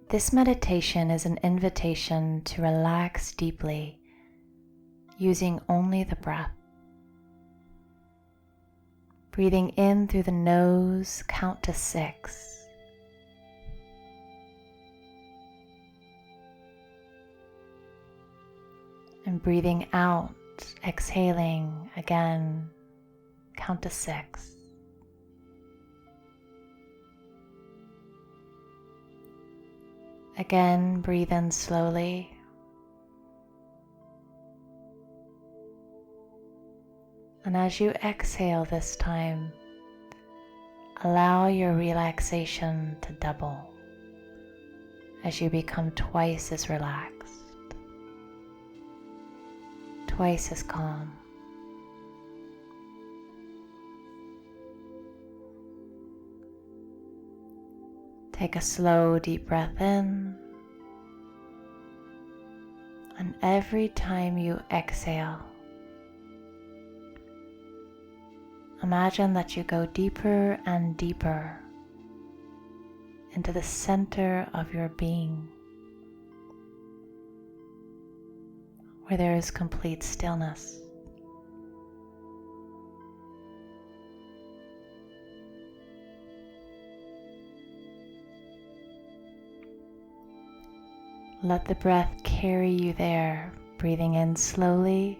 This meditation is an invitation to relax deeply using only the breath. Breathing in through the nose, count to 6. And breathing out, exhaling again, count to 6. Again, breathe in slowly. And as you exhale this time, allow your relaxation to double as you become twice as relaxed, twice as calm. Take a slow, deep breath in, and every time you exhale, imagine that you go deeper and deeper into the center of your being, where there is complete stillness. Let the breath carry you there, breathing in slowly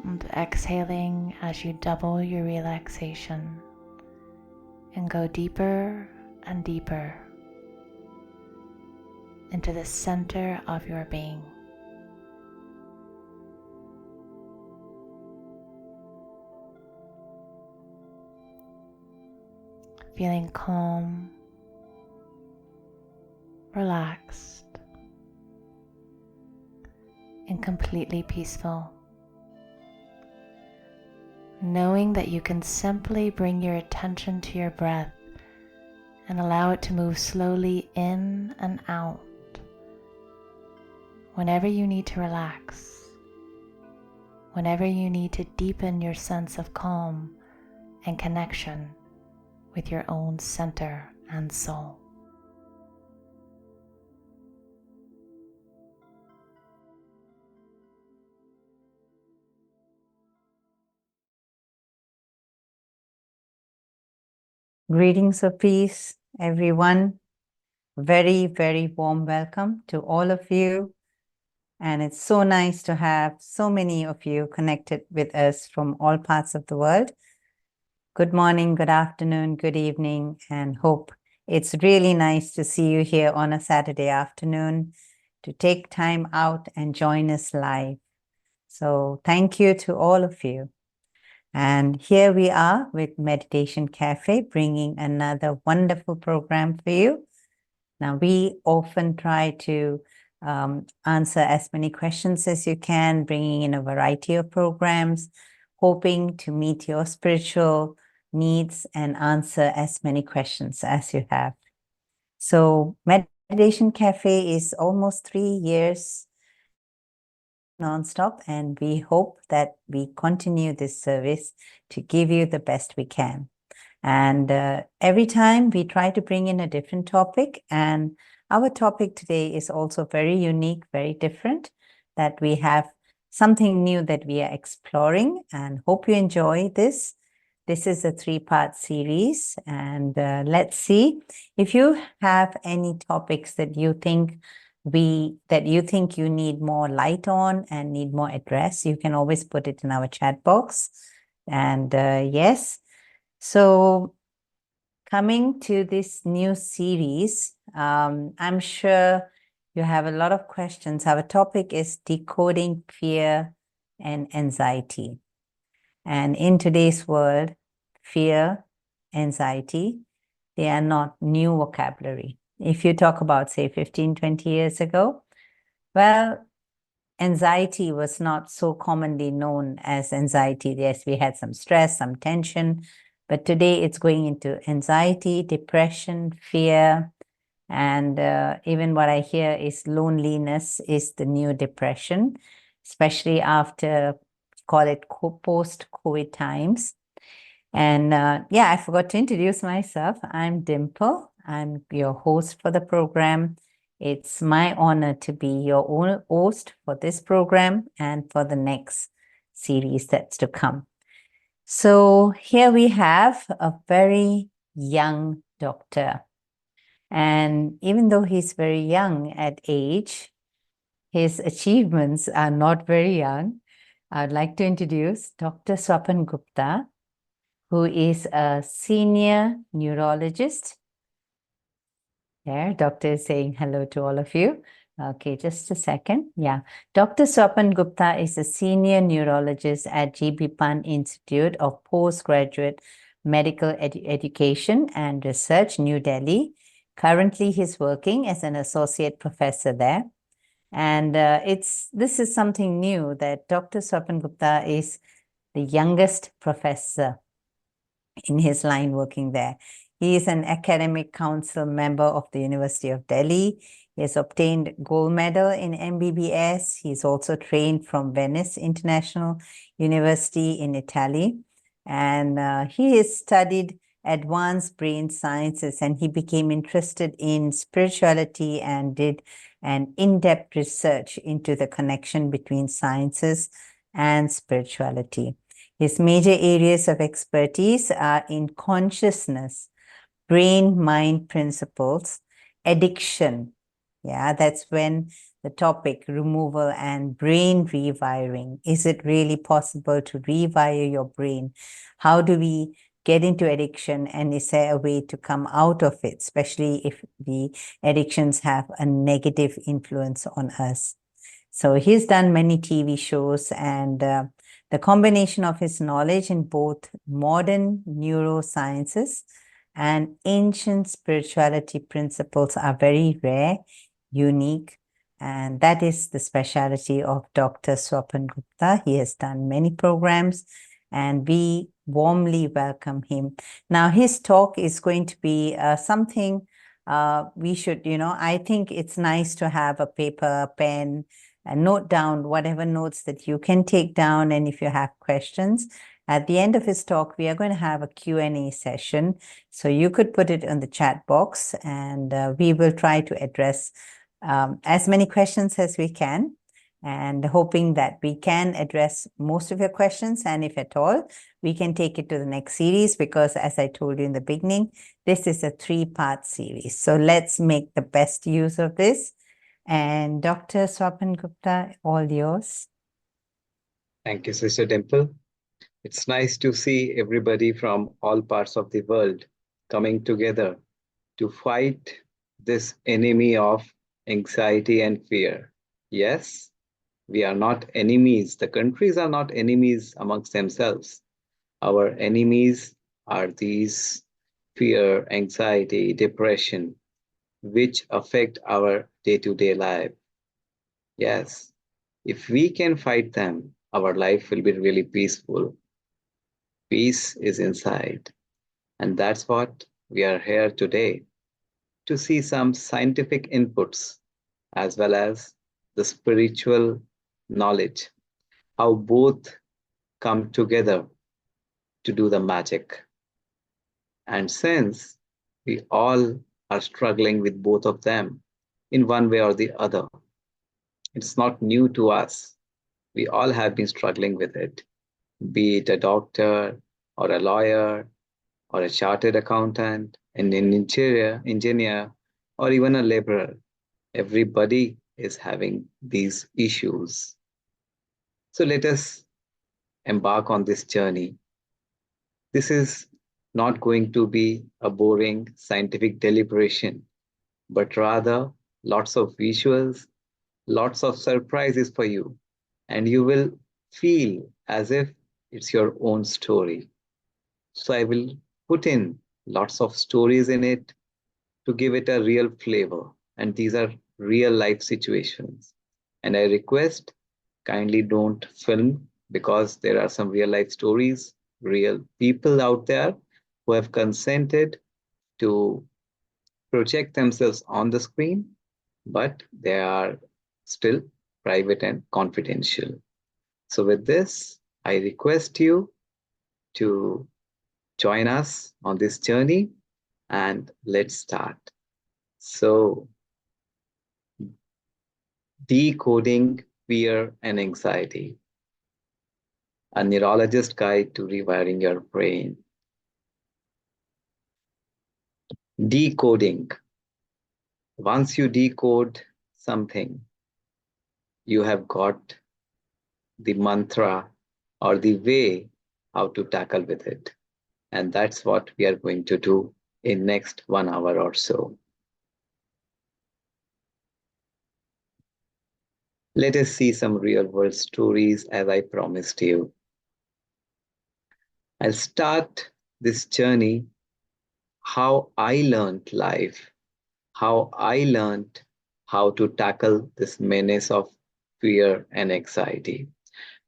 and exhaling as you double your relaxation and go deeper and deeper into the center of your being. Feeling calm, relaxed, and completely peaceful. Knowing that you can simply bring your attention to your breath and allow it to move slowly in and out whenever you need to relax, whenever you need to deepen your sense of calm and connection with your own center and soul. Greetings of peace, everyone. Very, very warm welcome to all of you. And it's so nice to have so many of you connected with us from all parts of the world. Good morning, good afternoon, good evening, and hope it's really nice to see you here on a Saturday afternoon to take time out and join us live. So thank you to all of you. And here we are with Meditation Cafe, bringing another wonderful program for you. Now, we often try to answer as many questions as you can, bringing in a variety of programs, hoping to meet your spiritual needs and answer as many questions as you have. So Meditation Cafe is almost 3 years nonstop, and we hope that we continue this service to give you the best we can. And every time we try to bring in a different topic, and our topic today is also very unique, very different, that we have something new that we are exploring, and hope you enjoy this. This is a 3-part series, and let's see if you have any topics that you think you need more light on and need more address. You can always put it in our chat box. And yes, so coming to this new series, I'm sure you have a lot of questions. Our topic is decoding fear and anxiety. And in today's world, fear, anxiety, they are not new vocabulary. If you talk about, say, 15, 20 years ago, well, anxiety was not so commonly known as anxiety. Yes, we had some stress, some tension, but today it's going into anxiety, depression, fear, and even what I hear is loneliness is the new depression, especially after, call it post-COVID times. And yeah, I forgot to introduce myself. I'm Dimple. I'm your host for the program. It's my honor to be your host for this program and for the next series that's to come. So here we have a very young doctor. And even though he's very young at age, his achievements are not very young. I'd like to introduce Dr. Swapan Gupta, who is a senior neurologist. There, doctor is saying hello to all of you. Okay, just a second. Yeah, Dr. Swapan Gupta is a senior neurologist at Pant Institute of Postgraduate Medical Education and Research, New Delhi. Currently, he's working as an associate professor there. And this is something new that Dr. Swapan Gupta is the youngest professor in his line working there. He is an academic council member of the University of Delhi. He has obtained gold medal in MBBS. He's also trained from Venice International University in Italy. And he has studied advanced brain sciences, and he became interested in spirituality and did an in-depth research into the connection between sciences and spirituality. His major areas of expertise are in consciousness, brain-mind principles, addiction. Yeah, that's when the topic removal and brain rewiring. Is it really possible to rewire your brain? How do we get into addiction, and is there a way to come out of it, especially if the addictions have a negative influence on us? So he's done many TV shows, and the combination of his knowledge in both modern neurosciences and ancient spirituality principles are very rare, unique, and that is the specialty of Dr. Swapan Gupta. He has done many programs, and we warmly welcome him. Now, his talk is going to be something we should, I think it's nice to have a paper, pen, and note down whatever notes that you can take down. And if you have questions, at the end of his talk, we are going to have a Q&A session. So you could put it in the chat box, and we will try to address as many questions as we can, and hoping that we can address most of your questions. And if at all, we can take it to the next series, because as I told you in the beginning, this is a 3-part series. So let's make the best use of this. And Dr. Swapan Gupta, all yours. Thank you, Sister Dimple. It's nice to see everybody from all parts of the world coming together to fight this enemy of anxiety and fear. Yes, we are not enemies. The countries are not enemies amongst themselves. Our enemies are these fear, anxiety, depression, which affect our day-to-day life. Yes, if we can fight them, our life will be really peaceful. Peace is inside. And that's what we are here today to see some scientific inputs as well as the spiritual knowledge, how both come together to do the magic. And since we all are struggling with both of them in one way or the other, it's not new to us. We all have been struggling with it, be it a doctor or a lawyer or a chartered accountant, an engineer, or even a laborer. Everybody is having these issues. So let us embark on this journey. This is not going to be a boring scientific deliberation, but rather lots of visuals, lots of surprises for you, and you will feel as if it's your own story. So I will put in lots of stories in it to give it a real flavor. And these are real life situations. And I request kindly don't film, because there are some real life stories, real people out there who have consented to project themselves on the screen, but they are still private and confidential. So with this, I request you to join us on this journey and let's start. So, decoding fear and anxiety, a neurologist guide to rewiring your brain. Decoding. Once you decode something, you have got the mantra or the way how to tackle with it. And that's what we are going to do in next 1 hour or so. Let us see some real world stories as I promised you. I'll start this journey how I learned life, how I learned how to tackle this menace of fear and anxiety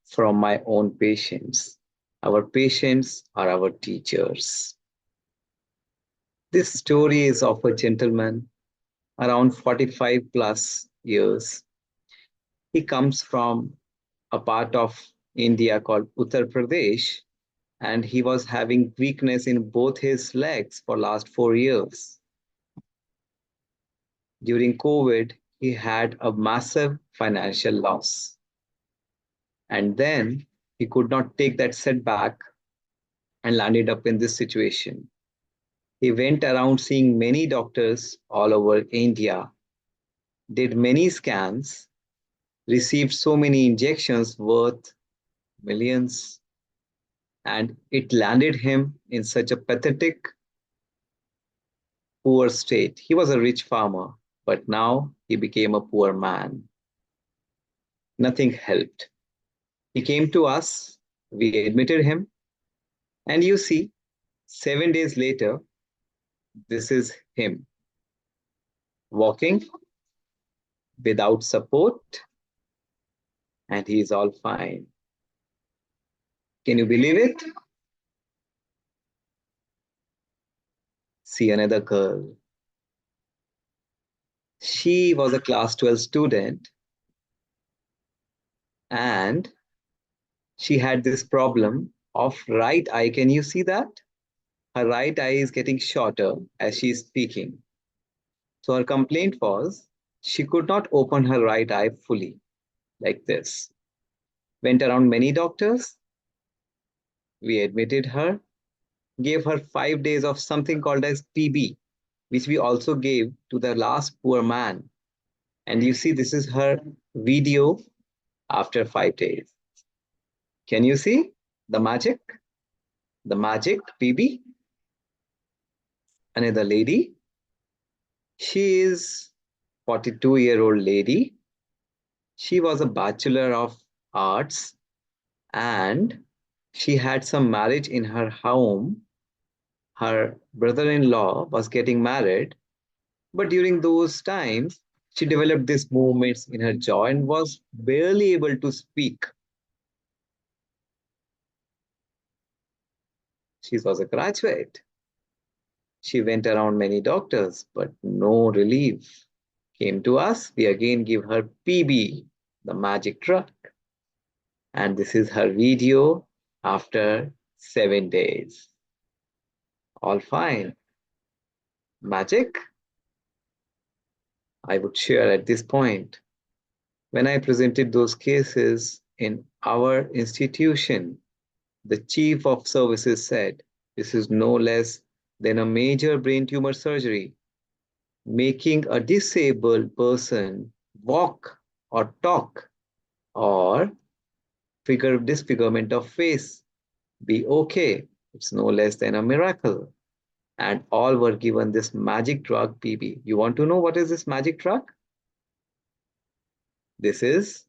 from my own patients. Our patients are our teachers. This story is of a gentleman around 45 plus years. He comes from a part of India called Uttar Pradesh, and he was having weakness in both his legs for last 4 years. During COVID, he had a massive financial loss. And then he could not take that setback and landed up in this situation. He went around seeing many doctors all over India, did many scans, received so many injections worth millions, and it landed him in such a pathetic, poor state. He was a rich farmer, but now he became a poor man. Nothing helped. He came to us, we admitted him, and you see, 7 days later, this is him walking without support, and he is all fine. Can you believe it? See another girl. She was a class 12 student and she had this problem of right eye. Can you see that? Her right eye is getting shorter as she is speaking. So her complaint was she could not open her right eye fully like this. Went around many doctors. We admitted her, gave her 5 days of something called as PB, which we also gave to the last poor man. And you see, this is her video after 5 days. Can you see the magic? The magic PB? Another lady. She is 42-year-old lady. She was a Bachelor of Arts and she had some marriage in her home. Her brother-in-law was getting married, but during those times, she developed these movements in her jaw and was barely able to speak. She was a graduate. She went around many doctors, but no relief. Came to us, we again give her PB, the magic drug. And this is her video after 7 days. All fine. Magic? I would share at this point. When I presented those cases in our institution, the chief of services said, this is no less than a major brain tumor surgery, making a disabled person walk or talk or disfigurement of face be okay. It's no less than a miracle. And all were given this magic drug PB. You want to know what is this magic drug? This is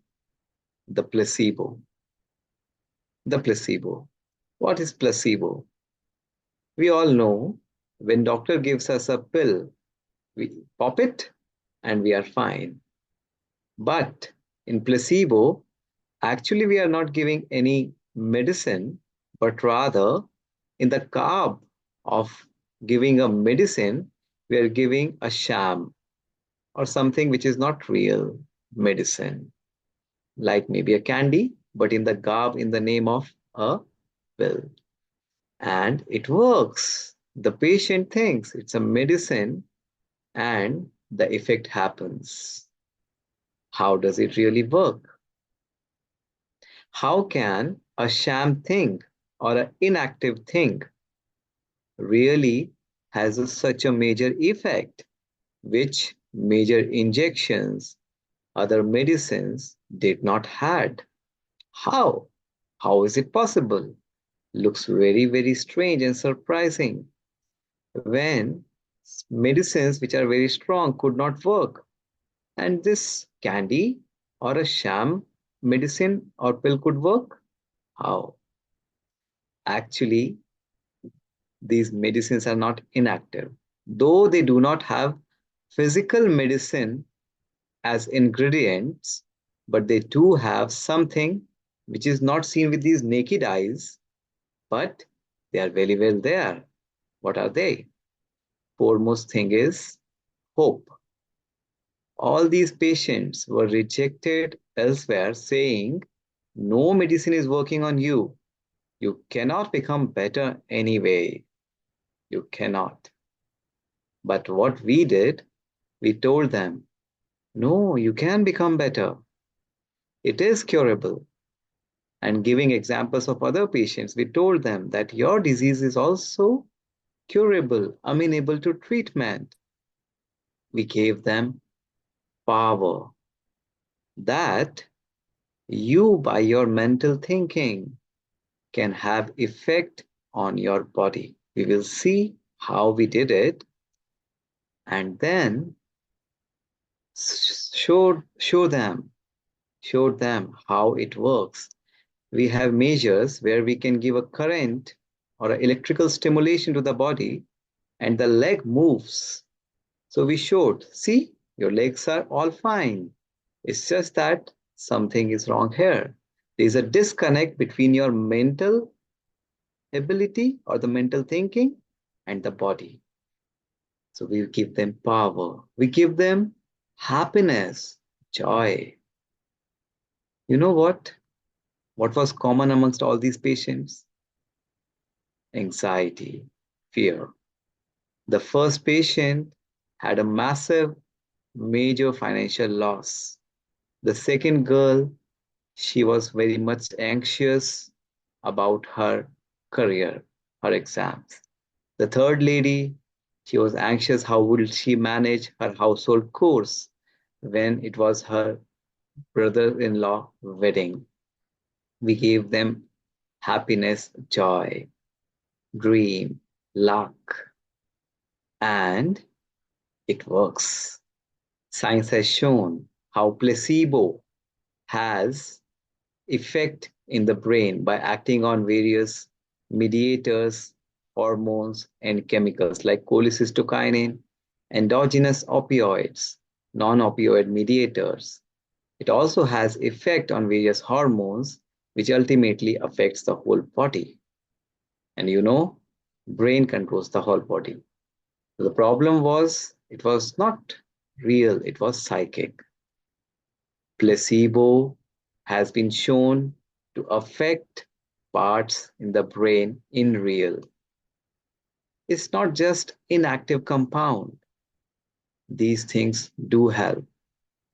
the placebo. The placebo. What is placebo? We all know when doctor gives us a pill, we pop it and we are fine. But in placebo, actually we are not giving any medicine, but rather in the carb of giving a medicine, we are giving a sham or something which is not real medicine, like maybe a candy, but in the garb, in the name of a pill. And it works. The patient thinks it's a medicine and the effect happens. How does it really work? How can a sham thing or an inactive thing really has such a major effect, which major injections, other medicines did not had? How? How is it possible? Looks very, very strange and surprising when medicines which are very strong could not work. And this candy or a sham medicine or pill could work? How? Actually, these medicines are not inactive. Though they do not have physical medicine as ingredients, but they do have something which is not seen with these naked eyes, but they are very well there. What are they? Foremost thing is hope. All these patients were rejected elsewhere, saying, no medicine is working on you. You cannot become better anyway. You cannot. But what we did, we told them, no, you can become better. It is curable. And giving examples of other patients, we told them that your disease is also curable, amenable to treatment. We gave them power that you, by your mental thinking, can have effect on your body. We will see how we did it and then showed them how it works. We have measures where we can give a current or an electrical stimulation to the body and the leg moves. So we showed, see, your legs are all fine. It's just that something is wrong here. There's a disconnect between your mental ability or the mental thinking and the body. So we give them power. We give them happiness, joy. You know what? What was common amongst all these patients? Anxiety, fear. The first patient had a massive, major financial loss. The second girl, she was very much anxious about her career, her exams. The third lady, she was anxious how would she manage her household chores when it was her brother-in-law wedding. We gave them happiness, joy, dream, luck, and it works. Science has shown how placebo has effect in the brain by acting on various mediators, hormones, and chemicals like cholecystokinin, endogenous opioids, non-opioid mediators. It also has effect on various hormones, which ultimately affects the whole body. And you know, brain controls the whole body. So the problem was, it was not real, it was psychic. Placebo has been shown to affect parts in the brain in real. It's not just inactive compound. These things do help.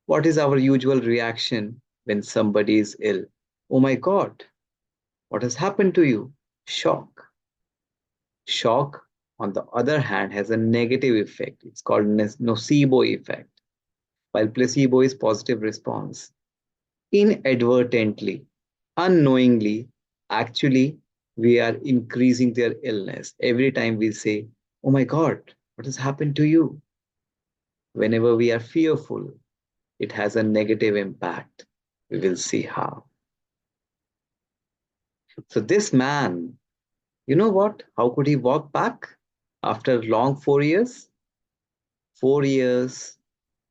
What is our usual reaction when somebody is ill? Oh my God, what has happened to you? Shock. Shock, on the other hand, has a negative effect. It's called nocebo effect, while placebo is positive response. Inadvertently, unknowingly, actually, we are increasing their illness. Every time we say, oh my God, what has happened to you? Whenever we are fearful, it has a negative impact. We will see how. So this man, you know what? How could he walk back after long 4 years? 4 years,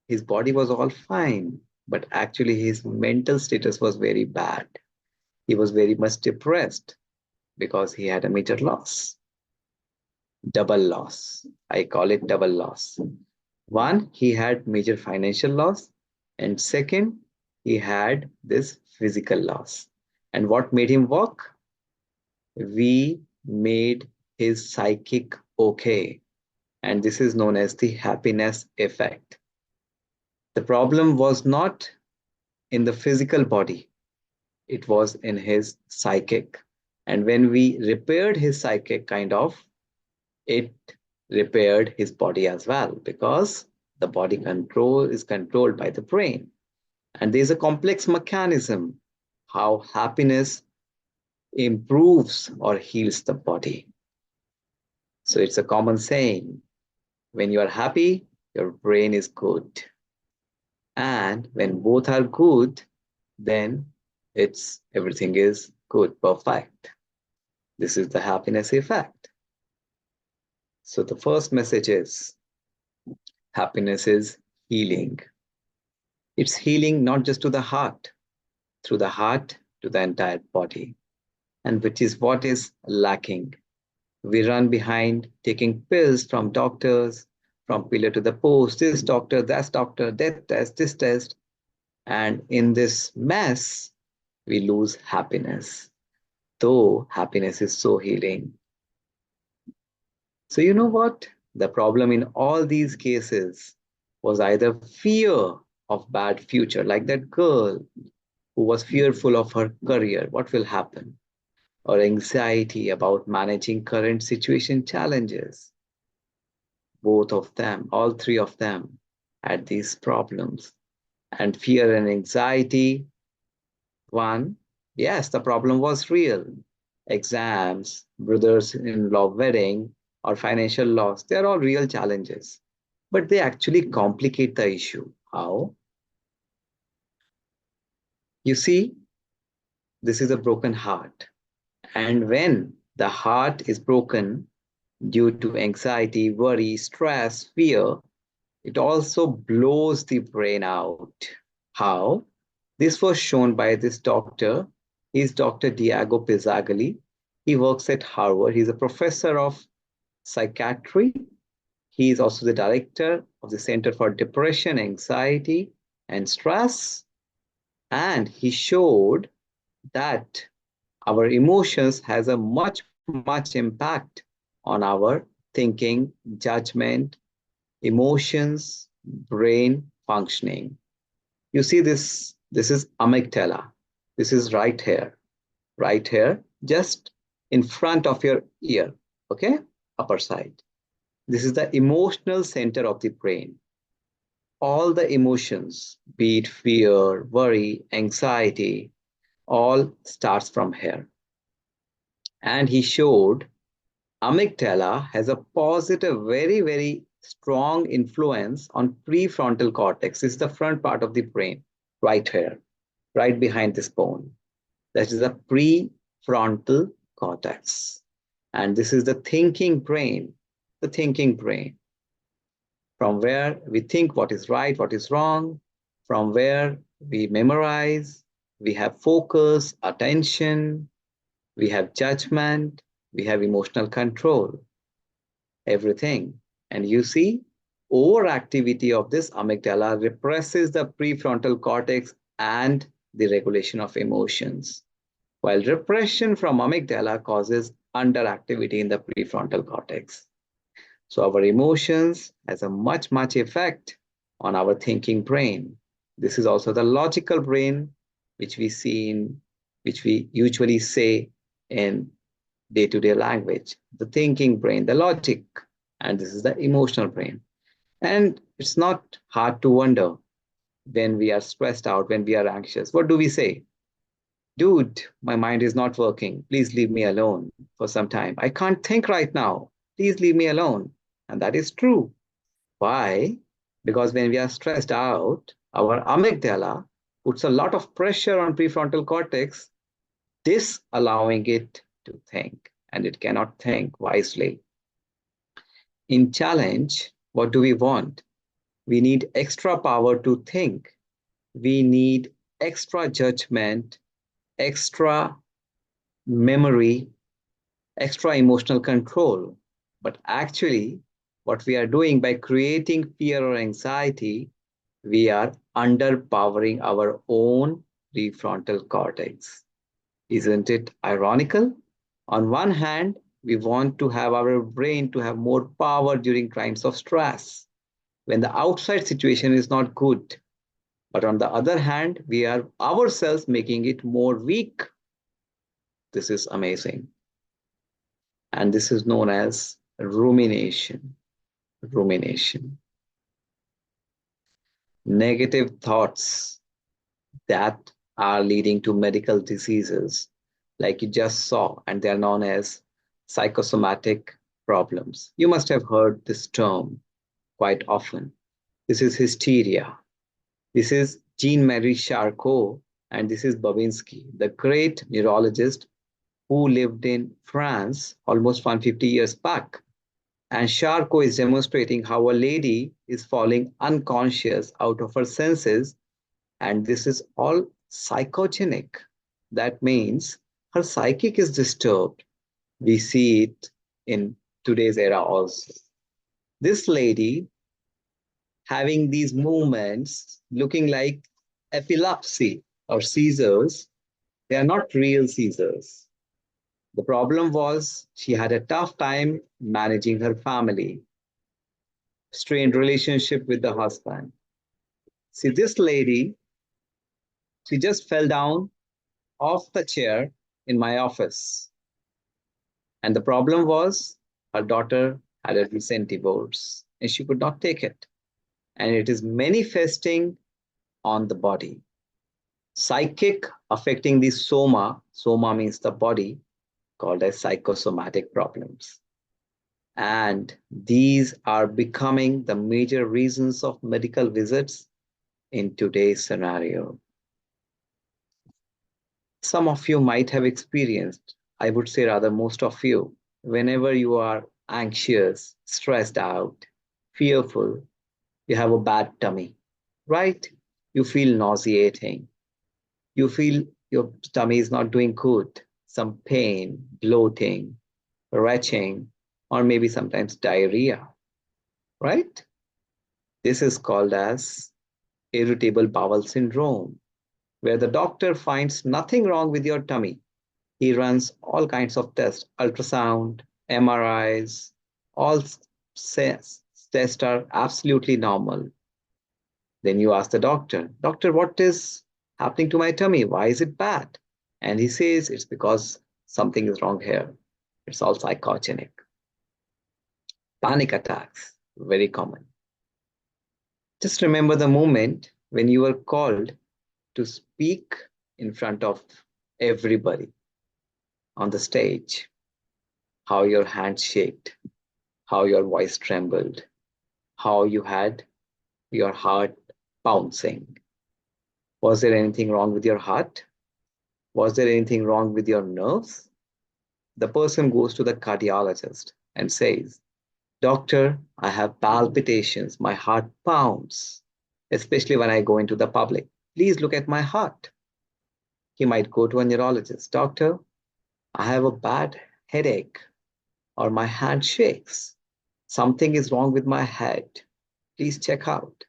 his body was all fine, but actually his mental status was very bad. He was very much depressed because he had a major loss. Double loss. I call it double loss. One, he had major financial loss. And second, he had this physical loss. And what made him walk? We made his psychic okay. And this is known as the happiness effect. The problem was not in the physical body, it was in his psychic. And when we repaired his psychic, it repaired his body as well, because the body control is controlled by the brain. And there's a complex mechanism how happiness improves or heals the body. So it's a common saying, when you are happy, your brain is good. And when both are good, then everything is good, perfect. This is the happiness effect. So the first message is happiness is healing. It's healing not just to the heart, through the heart to the entire body, and which is what is lacking. We run behind taking pills from doctors, from pillar to the post, this doctor, that test, this test. And in this mess, we lose happiness, though happiness is so healing. So you know what? The problem in all these cases was either fear of bad future, like that girl who was fearful of her career, what will happen? Or anxiety about managing current situation challenges. Both of them, all three of them had these problems. And fear and anxiety, one, yes, the problem was real. Exams, brothers-in-law wedding, or financial loss, they're all real challenges. But they actually complicate the issue. How? You see, this is a broken heart. And when the heart is broken due to anxiety, worry, stress, fear, it also blows the brain out. How? This was shown by this doctor. He's Dr. Diego Pizzagalli. He works at Harvard. He's a professor of psychiatry. He is also the director of the Center for Depression, Anxiety, and Stress. And he showed that our emotions has a much impact on our thinking, judgment, emotions, brain functioning. You see this is amygdala. This is right here, just in front of your ear, okay? Upper side. This is the emotional center of the brain. All the emotions, be it fear, worry, anxiety, all starts from here. And he showed amygdala has a positive, very strong influence on prefrontal cortex. This is the front part of the brain, right here, right behind this bone. That is the prefrontal cortex. And this is the thinking brain, from where we think what is right, what is wrong, from where we memorize, we have focus, attention, we have judgment, we have emotional control, everything. And you see, overactivity of this amygdala represses the prefrontal cortex and the regulation of emotions, while repression from amygdala causes underactivity in the prefrontal cortex. So our emotions has a much effect on our thinking brain. This is also the logical brain, which we usually say in day-to-day language, the thinking brain, the logic, and this is the emotional brain. And it's not hard to wonder when we are stressed out, when we are anxious. What do we say? Dude, my mind is not working. Please leave me alone for some time. I can't think right now. Please leave me alone. And that is true. Why? Because when we are stressed out, our amygdala puts a lot of pressure on prefrontal cortex, disallowing it to think, and it cannot think wisely. In challenge, what do we want? We need extra power to think. We need extra judgment, extra memory, extra emotional control. But actually, what we are doing by creating fear or anxiety, we are underpowering our own prefrontal cortex. Isn't it ironical? On one hand, We want to have our brain to have more power during times of stress, when the outside situation is not good. But on the other hand, we are ourselves making it more weak. This is amazing. And this is known as rumination. Rumination. Negative thoughts that are leading to medical diseases, like you just saw, and they're known as psychosomatic problems. You must have heard this term quite often. This is hysteria. This is Jean-Marie Charcot, and this is Babinski, the great neurologist who lived in France almost 150 years back. And Charcot is demonstrating how a lady is falling unconscious out of her senses, and this is all psychogenic. That means her psychic is disturbed. We see it in today's era also. This lady having these movements looking like epilepsy or seizures, they are not real seizures. The problem was she had a tough time managing her family, strained relationship with the husband. See, this lady, she just fell down off the chair in my office. And the problem was her daughter had a recent divorce and she could not take it. And it is manifesting on the body. Psychic affecting the soma. Soma means the body, called as psychosomatic problems. And these are becoming the major reasons of medical visits in today's scenario. Some of you might have experienced, I would say rather most of you, whenever you are anxious, stressed out, fearful, you have a bad tummy, right? You feel nauseating. You feel your tummy is not doing good. Some pain, bloating, retching, or maybe sometimes diarrhea, right? This is called as irritable bowel syndrome, where the doctor finds nothing wrong with your tummy. He runs all kinds of tests, ultrasound, MRIs, all tests are absolutely normal. Then you ask the doctor, doctor, what is happening to my tummy? Why is it bad? And he says it's because something is wrong here. It's all psychogenic. Panic attacks, very common. Just remember the moment when you were called to speak in front of everybody on the stage, how your hands shaked, how your voice trembled, how you had your heart bouncing. Was there anything wrong with your heart? Was there anything wrong with your nerves? The person goes to the cardiologist and says, Doctor, I have palpitations, my heart pounds, especially when I go into the public. Please look at my heart. He might go to a neurologist. Doctor, I have a bad headache or my hand shakes. Something is wrong with my head. Please check out.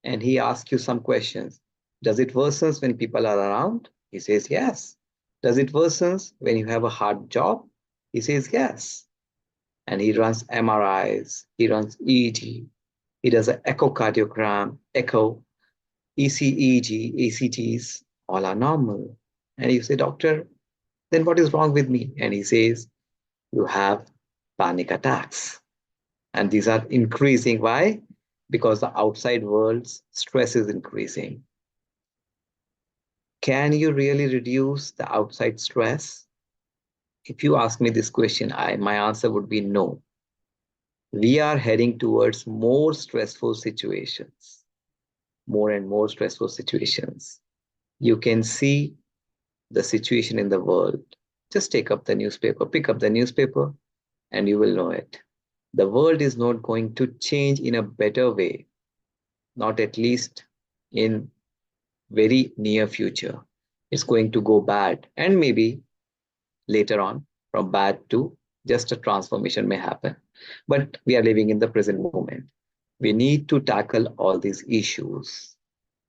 And he asks you some questions. Does it worsen when people are around? He says, yes. Does it worsen when you have a hard job? He says, yes. And he runs MRIs, he runs EEG, he does an echocardiogram, echo, ECEG, ACTs, all are normal. And you say, doctor, then what is wrong with me? And he says, you have panic attacks. And these are increasing. Why? Because the outside world's stress is increasing. Can you really reduce the outside stress? If you ask me this question, my answer would be no. We are heading towards more stressful situations, more and more stressful situations. You can see the situation in the world. Just take up the newspaper, pick up the newspaper, and you will know it. The world is not going to change in a better way, not at least in very near future. It's going to go bad, and maybe later on from bad to just a transformation may happen. But we are living in the present moment. We need to tackle all these issues.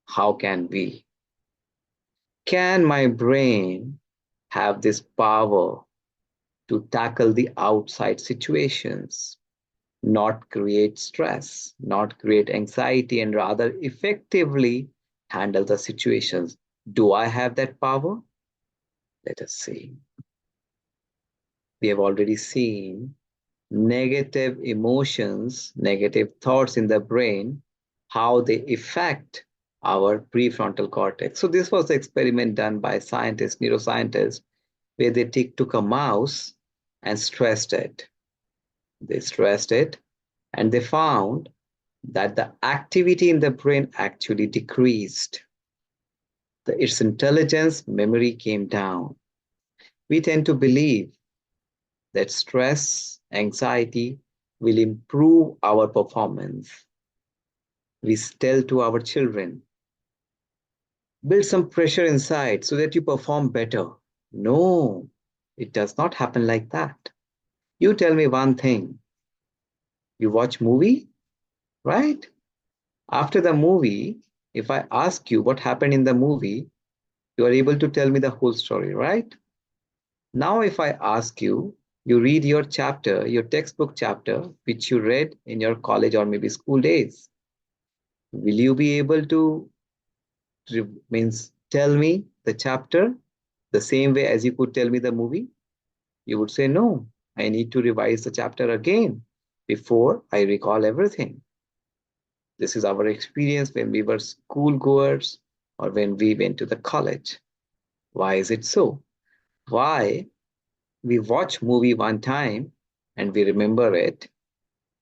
How can we? Can my brain have this power to tackle the outside situations, not create stress, not create anxiety, and rather effectively handle the situations. Do I have that power? Let us see. We have already seen negative emotions, negative thoughts in the brain, how they affect our prefrontal cortex. So this was the experiment done by scientists, neuroscientists, where they took a mouse and stressed it. They stressed it and they found that the activity in the brain actually decreased. Its intelligence, memory came down. We tend to believe that stress, anxiety will improve our performance. We tell to our children, build some pressure inside so that you perform better. No, it does not happen like that. You tell me one thing. You watch movie, right? After the movie, if I ask you what happened in the movie, you are able to tell me the whole story, right? Now, if I ask you, you read your chapter, your textbook chapter, which you read in your college or maybe school days, will you be able to tell me the chapter the same way as you could tell me the movie? You would say, no, I need to revise the chapter again before I recall everything. This is our experience when we were schoolgoers or when we went to the college. Why is it so? Why we watch movie one time and we remember it?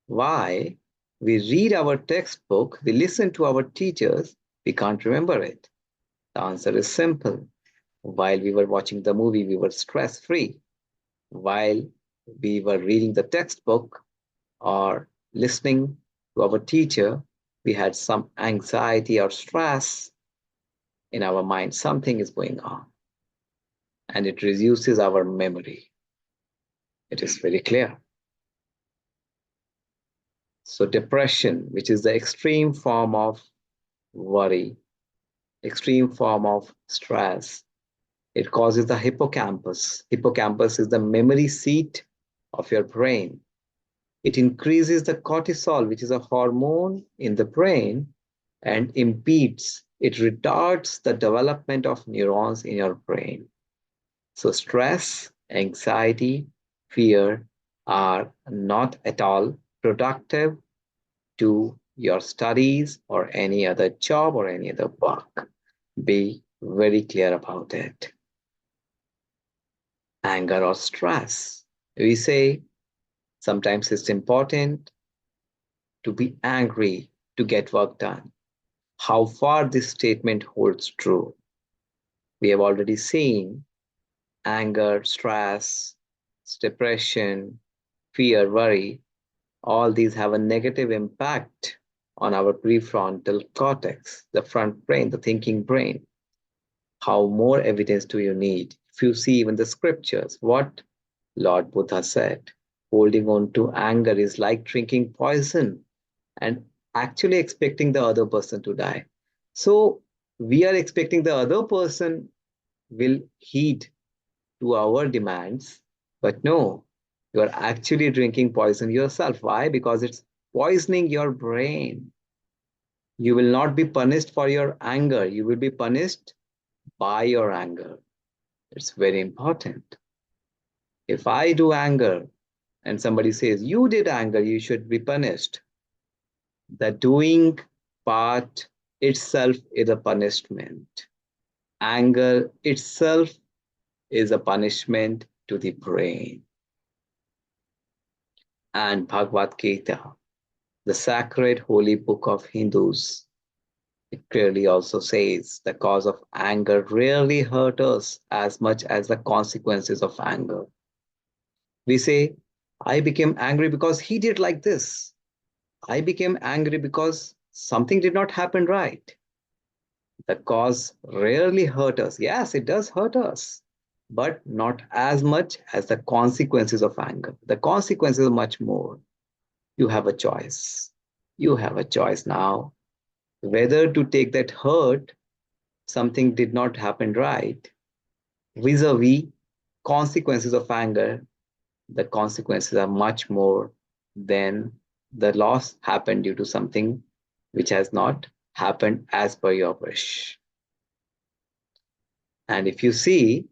Why we read our textbook, we listen to our teachers, we can't remember it? The answer is simple. While we were watching the movie, we were stress-free. While we were reading the textbook or listening to our teacher, we had some anxiety or stress in our mind. Something is going on. And it reduces our memory. It is very clear. So depression, which is the extreme form of worry, extreme form of stress, it causes the hippocampus. Hippocampus is the memory seat of your brain. It increases the cortisol, which is a hormone in the brain, and impedes, it retards the development of neurons in your brain. So stress, anxiety, fear are not at all productive to your studies or any other job or any other work. Be very clear about it. Anger or stress. We say sometimes it's important to be angry to get work done. How far this statement holds true? We have already seen anger, stress, depression, fear, worry. All these have a negative impact on our prefrontal cortex, the front brain, the thinking brain. How more evidence do you need? If you see even the scriptures, what Lord Buddha said, holding on to anger is like drinking poison and actually expecting the other person to die. So we are expecting the other person will heed to our demands, but no, you are actually drinking poison yourself. Why? Because it's poisoning your brain. You will not be punished for your anger. You will be punished by your anger. It's very important. If I do anger and somebody says, you did anger, you should be punished. The doing part itself is a punishment. Anger itself is a punishment to the brain. And Bhagavad Gita, the sacred holy book of Hindus, it clearly also says the cause of anger rarely hurt us as much as the consequences of anger. We say, I became angry because he did like this. I became angry because something did not happen right. The cause rarely hurt us. Yes, it does hurt us, but not as much as the consequences of anger. The consequences are much more. You have a choice. You have a choice now whether to take that hurt, something did not happen right, vis-a-vis consequences of anger, the consequences are much more than the loss happened due to something which has not happened as per your wish. And if you see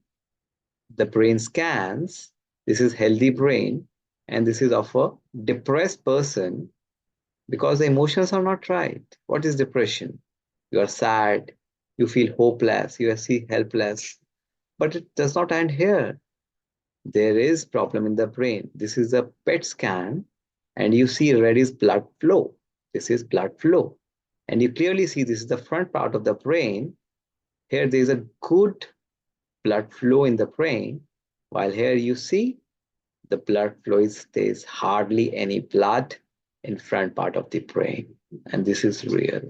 the brain scans, this is healthy brain, and this is of a depressed person because the emotions are not right. What is depression? You are sad, you feel hopeless, you see helpless, but it does not end here. There is problem in the brain. This is a PET scan, and you see red is blood flow. This is blood flow. And you clearly see this is the front part of the brain. Here there is a good blood flow in the brain, while here you see the blood flow is there's hardly any blood in front part of the brain. And this is real.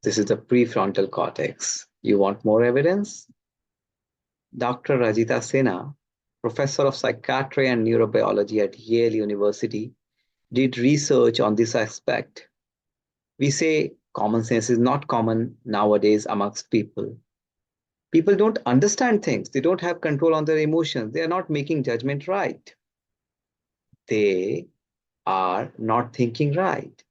This is the prefrontal cortex. You want more evidence? Dr. Rajita Sinha, professor of psychiatry and neurobiology at Yale University, did research on this aspect. We say common sense is not common nowadays amongst people. People don't understand things. They don't have control on their emotions. They are not making judgment right. They are not thinking right.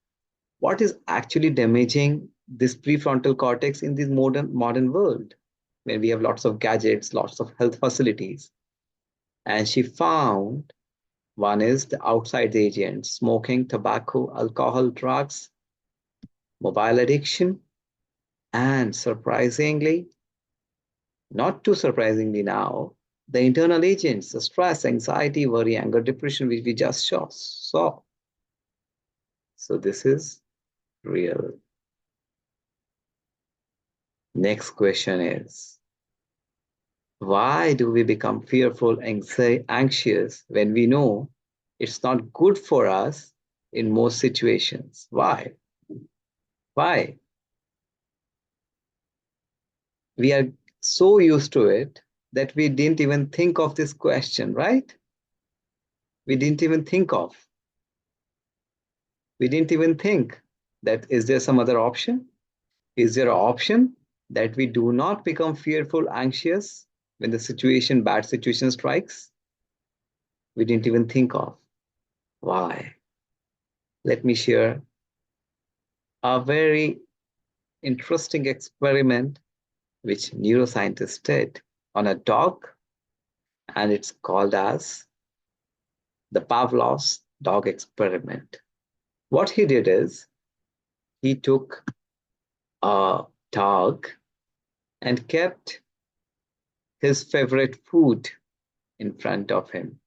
What is actually damaging this prefrontal cortex in this modern world, when we have lots of gadgets, lots of health facilities? And she found one is the outside agents, smoking, tobacco, alcohol, drugs, mobile addiction, and surprisingly, not too surprisingly now, the internal agents, the stress, anxiety, worry, anger, depression, which we just saw. So this is real. Next question is, why do we become fearful, anxious when we know it's not good for us in most situations? Why? Why? We are so used to it that we didn't even think of this question, right? We didn't even think of. We didn't even think that is there some other option? Is there an option that we do not become fearful, anxious when the bad situation strikes? We didn't even think of. Why? Let me share a very interesting experiment which neuroscientists did on a dog, and it's called as the Pavlov's dog experiment. What he did is he took a dog and kept his favorite food in front of him.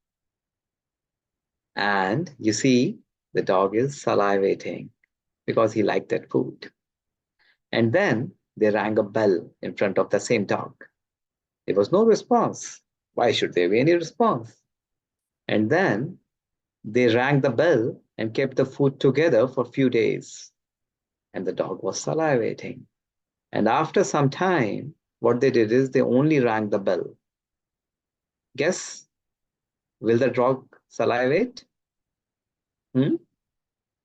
And you see, the dog is salivating because he liked that food. And then they rang a bell in front of the same dog. There was no response. Why should there be any response? And then they rang the bell and kept the food together for a few days. And the dog was salivating. And after some time, what they did is they only rang the bell. Guess, will the dog salivate?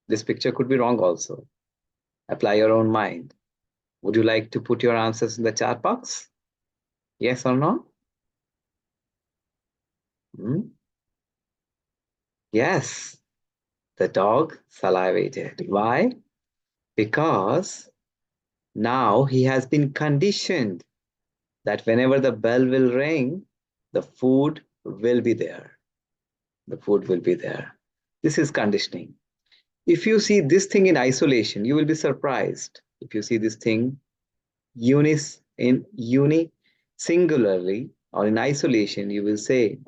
This picture could be wrong also. Apply your own mind. Would you like to put your answers in the chat box? Yes or no? Yes, the dog salivated. Why? Because now he has been conditioned that whenever the bell will ring, the food will be there. The food will be there. This is conditioning. If you see this thing in isolation, you will be surprised. If you see this thing singularly or in isolation, you will say,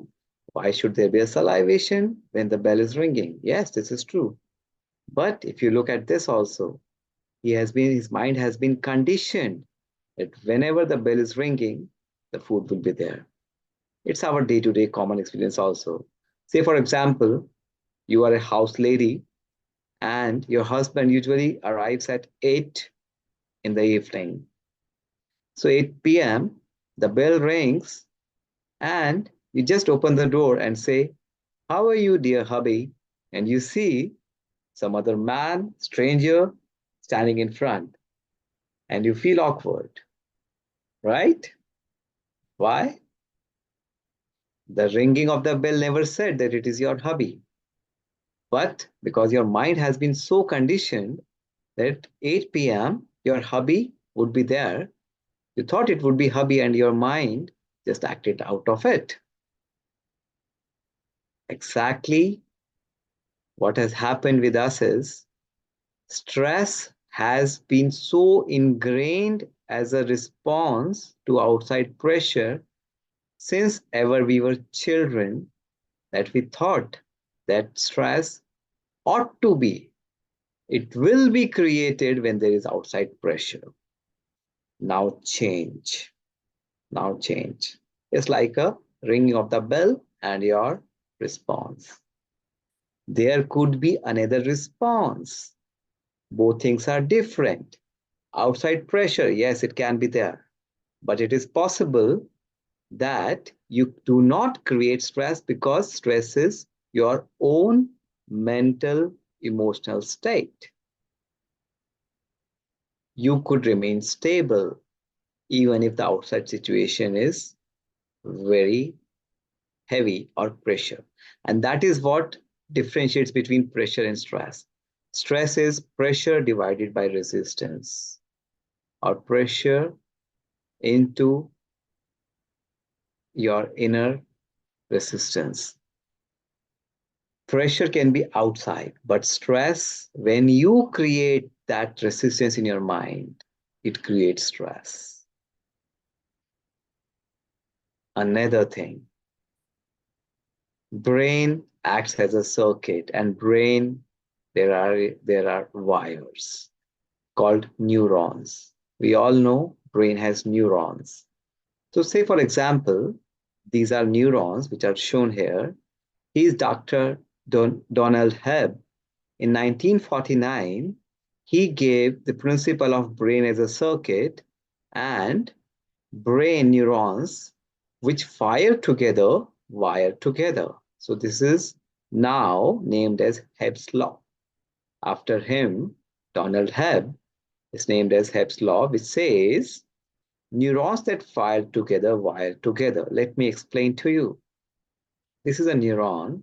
why should there be a salivation when the bell is ringing? Yes, this is true. But if you look at this also, his mind has been conditioned that whenever the bell is ringing, the food will be there. It's our day-to-day common experience also. Say, for example, you are a house lady and your husband usually arrives at 8 in the evening. So 8 p.m., the bell rings and you just open the door and say, how are you, dear hubby? And you see some other man, stranger, standing in front. And you feel awkward, right? Why? The ringing of the bell never said that it is your hubby. But because your mind has been so conditioned that 8 p.m., your hubby would be there, you thought it would be hubby and your mind just acted out of it. Exactly what has happened with us is stress has been so ingrained as a response to outside pressure since ever we were children that we thought that stress ought to be. It will be created when there is outside pressure. Now change. Now change. It's like a ringing of the bell and your response. There could be another response. Both things are different. Outside pressure, yes, it can be there. But it is possible that you do not create stress because stress is your own mental, emotional state. You could remain stable even if the outside situation is very heavy or pressure. And that is what differentiates between pressure and stress. Stress is pressure divided by resistance, or pressure into your inner resistance. Pressure can be outside, but stress, when you create that resistance in your mind, it creates stress. Another thing, brain acts as a circuit, and brain, there are wires called neurons. We all know brain has neurons. So say, for example, these are neurons which are shown here. He is Dr. Donald Hebb. In 1949, he gave the principle of brain as a circuit, and brain neurons which fire together, wire together. So this is now named as Hebb's law. After him, Donald Hebb is named as Hebb's law, which says neurons that fire together, wire together. Let me explain to you. This is a neuron,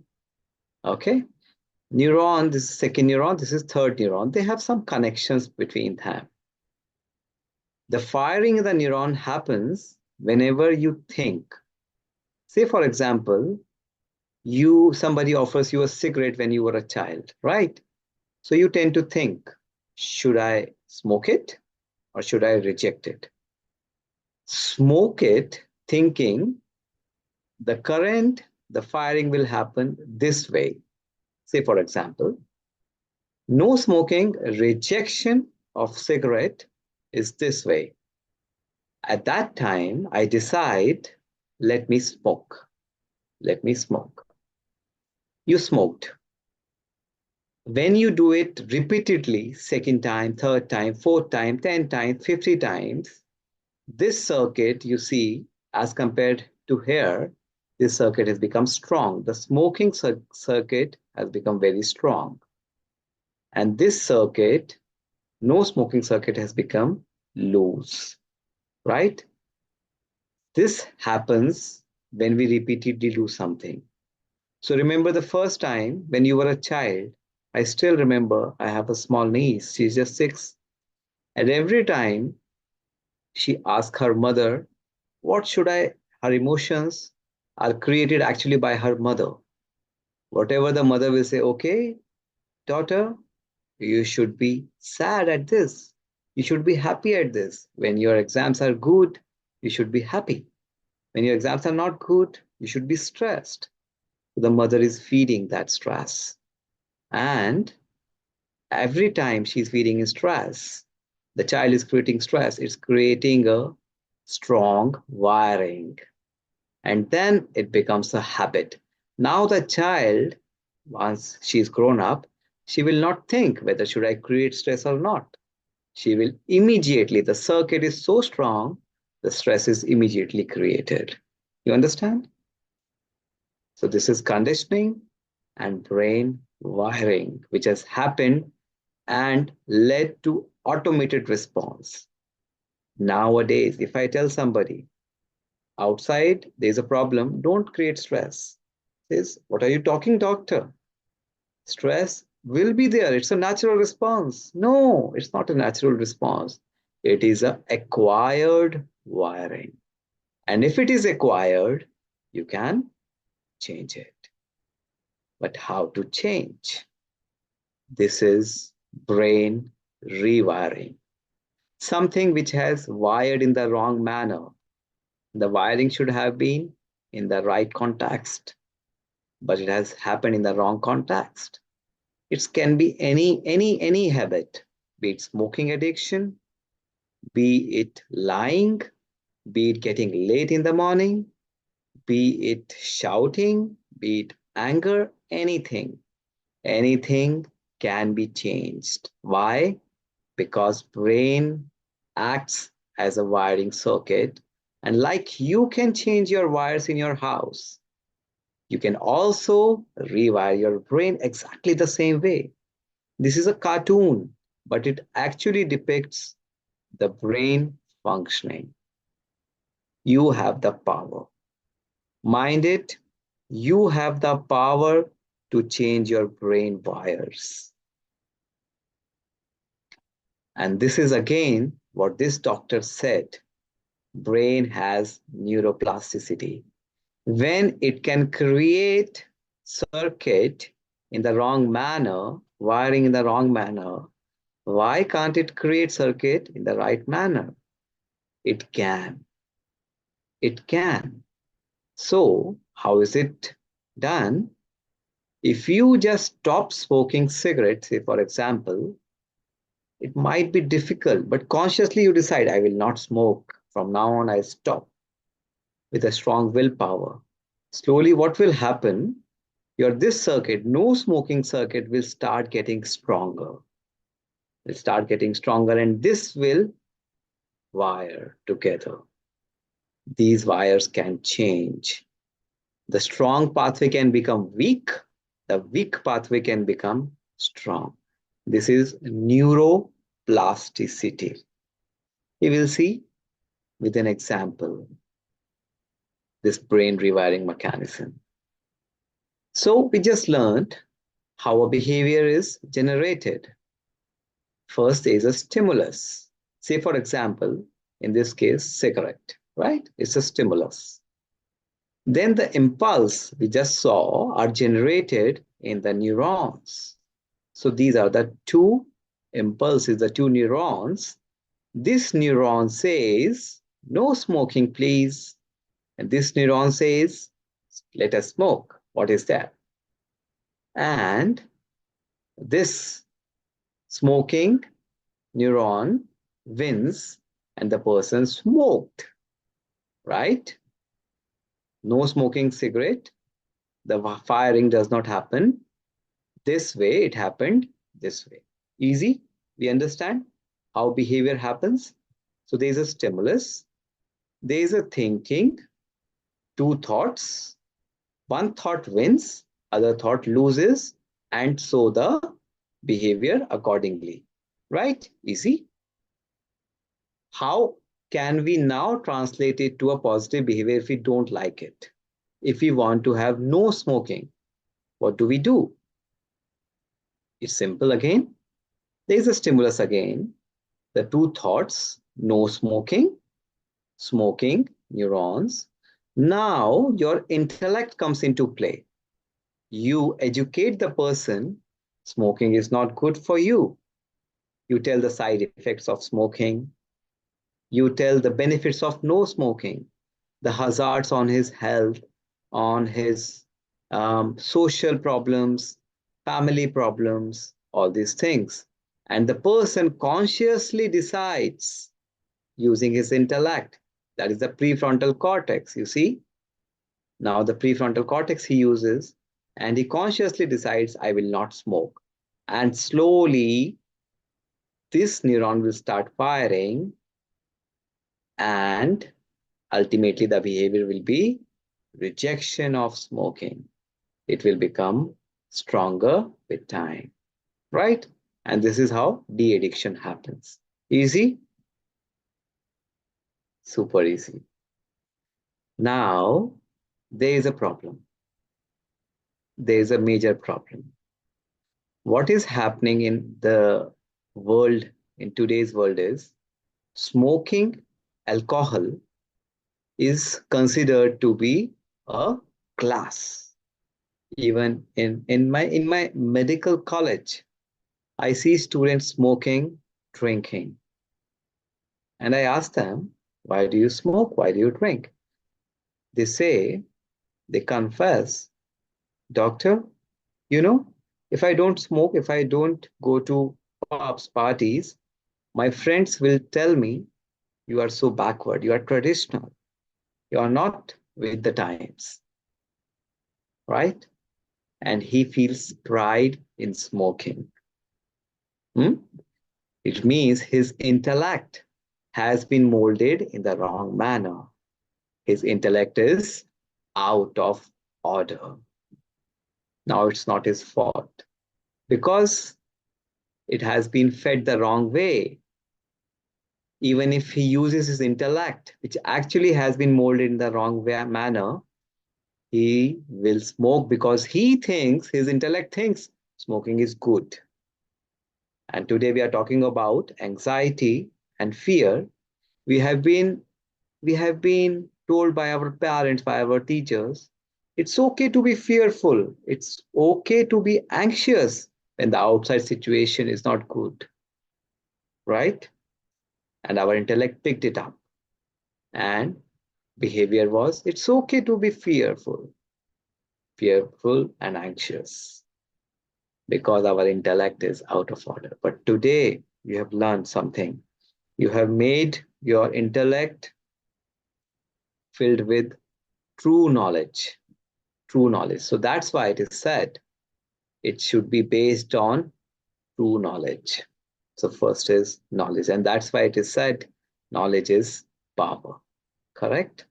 okay? Neuron, this is second neuron, this is third neuron. They have some connections between them. The firing of the neuron happens whenever you think. Say, for example, somebody offers you a cigarette when you were a child, right? So you tend to think, should I smoke it or should I reject it? Smoke it thinking the current, the firing will happen this way. Say, for example, no smoking, rejection of cigarette is this way. At that time, I decide, let me smoke. Let me smoke. You smoked. When you do it repeatedly, second time, third time, fourth time, 10 times, 50 times, this circuit, you see, as compared to here, this circuit has become strong. The smoking circuit has become very strong. And this circuit, no smoking circuit, has become loose, right? This happens when we repeatedly do something. So remember the first time when you were a child, I still remember I have a small niece, she's just 6. And every time she asks her mother, what should I, her emotions are created actually by her mother. Whatever the mother will say, okay, daughter, you should be sad at this. You should be happy at this. When your exams are good, you should be happy. When your exams are not good, you should be stressed. The mother is feeding that stress. And every time she's feeding in stress, the child is creating stress. It's creating a strong wiring. And then it becomes a habit. Now the child, once she's grown up, she will not think whether should I create stress or not. She will immediately, the circuit is so strong, the stress is immediately created. You understand? So this is conditioning and brain wiring, which has happened and led to automated response. Nowadays, if I tell somebody, Outside, there's a problem. Don't create stress. Says, what are you talking, doctor? Stress will be there. It's a natural response. No, it's not a natural response. It is a acquired wiring. And if it is acquired, you can change it. But how to change? This is brain rewiring. Something which has wired in the wrong manner. The wiring should have been in the right context, but it has happened in the wrong context. It can be any habit, be it smoking addiction, be it lying, be it getting late in the morning, be it shouting, be it anger, anything. Anything can be changed. Why? Because brain acts as a wiring circuit, and like you can change your wires in your house, you can also rewire your brain exactly the same way. This is a cartoon, but it actually depicts the brain functioning. You have the power. Mind it, you have the power to change your brain wires. And this is again what this doctor said. Brain has neuroplasticity. When it can create circuit in the wrong manner, wiring in the wrong manner, why can't it create circuit in the right manner? It can. It can. So how is it done? If you just stop smoking cigarettes, say for example, it might be difficult, but consciously you decide, I will not smoke. From now on, I stop with a strong willpower. Slowly, what will happen? This circuit, no smoking circuit, will start getting stronger. Will start getting stronger, and this will wire together. These wires can change. The strong pathway can become weak. The weak pathway can become strong. This is neuroplasticity. We will see with an example this brain rewiring mechanism. So we just learned how a behavior is generated. First is a stimulus. Say, for example, in this case, cigarette, right? It's a stimulus. Then the impulse we just saw are generated in the neurons. So these are the two impulses, the two neurons. This neuron says, no smoking, please. And this neuron says, let us smoke. What is that? And this smoking neuron wins and the person smoked, right? No smoking cigarette. The firing does not happen this way. It happened this way. Easy. We understand how behavior happens. So there's a stimulus. There's a thinking. Two thoughts. One thought wins, other thought loses, and so the behavior accordingly. Right? Easy. How can we now translate it to a positive behavior if we don't like it? If we want to have no smoking, what do we do? It's simple again. There's a stimulus again. The two thoughts, no smoking, smoking, neurons. Now your intellect comes into play. You educate the person, smoking is not good for you. You tell the side effects of smoking. You tell the benefits of no smoking, the hazards on his health, on his social problems, family problems, all these things. And the person consciously decides using his intellect. That is the prefrontal cortex, you see. Now the prefrontal cortex he uses, and he consciously decides, I will not smoke. And slowly, this neuron will start firing, and ultimately the behavior will be rejection of smoking. It will become stronger with time, right? And this is how de-addiction happens. Easy? Super easy. Now, there is a problem. There is a major problem. What is happening in the world, in today's world, is smoking alcohol is considered to be a class. Even in my medical college, I see students smoking, drinking. And I ask them, why do you smoke? Why do you drink? They say, they confess, doctor, you know, if I don't smoke, if I don't go to pubs, parties, my friends will tell me, you are so backward, you are traditional, you are not with the times, right? And he feels pride in smoking. Hmm? It means his intellect has been molded in the wrong manner. His intellect is out of order. Now it's not his fault because it has been fed the wrong way. Even if he uses his intellect, which actually has been molded in the wrong manner, he will smoke because he thinks, his intellect thinks smoking is good. And today we are talking about anxiety and fear. We have been we have been told by our parents, by our teachers, it's okay to be fearful. It's okay to be anxious when the outside situation is not good, right? And our intellect picked it up. And behavior was, it's okay to be fearful and anxious because our intellect is out of order. But today you have learned something. You have made your intellect filled with true knowledge. True knowledge. So that's why it is said it should be based on true knowledge. So first is knowledge. And that's why it is said knowledge is power. Correct?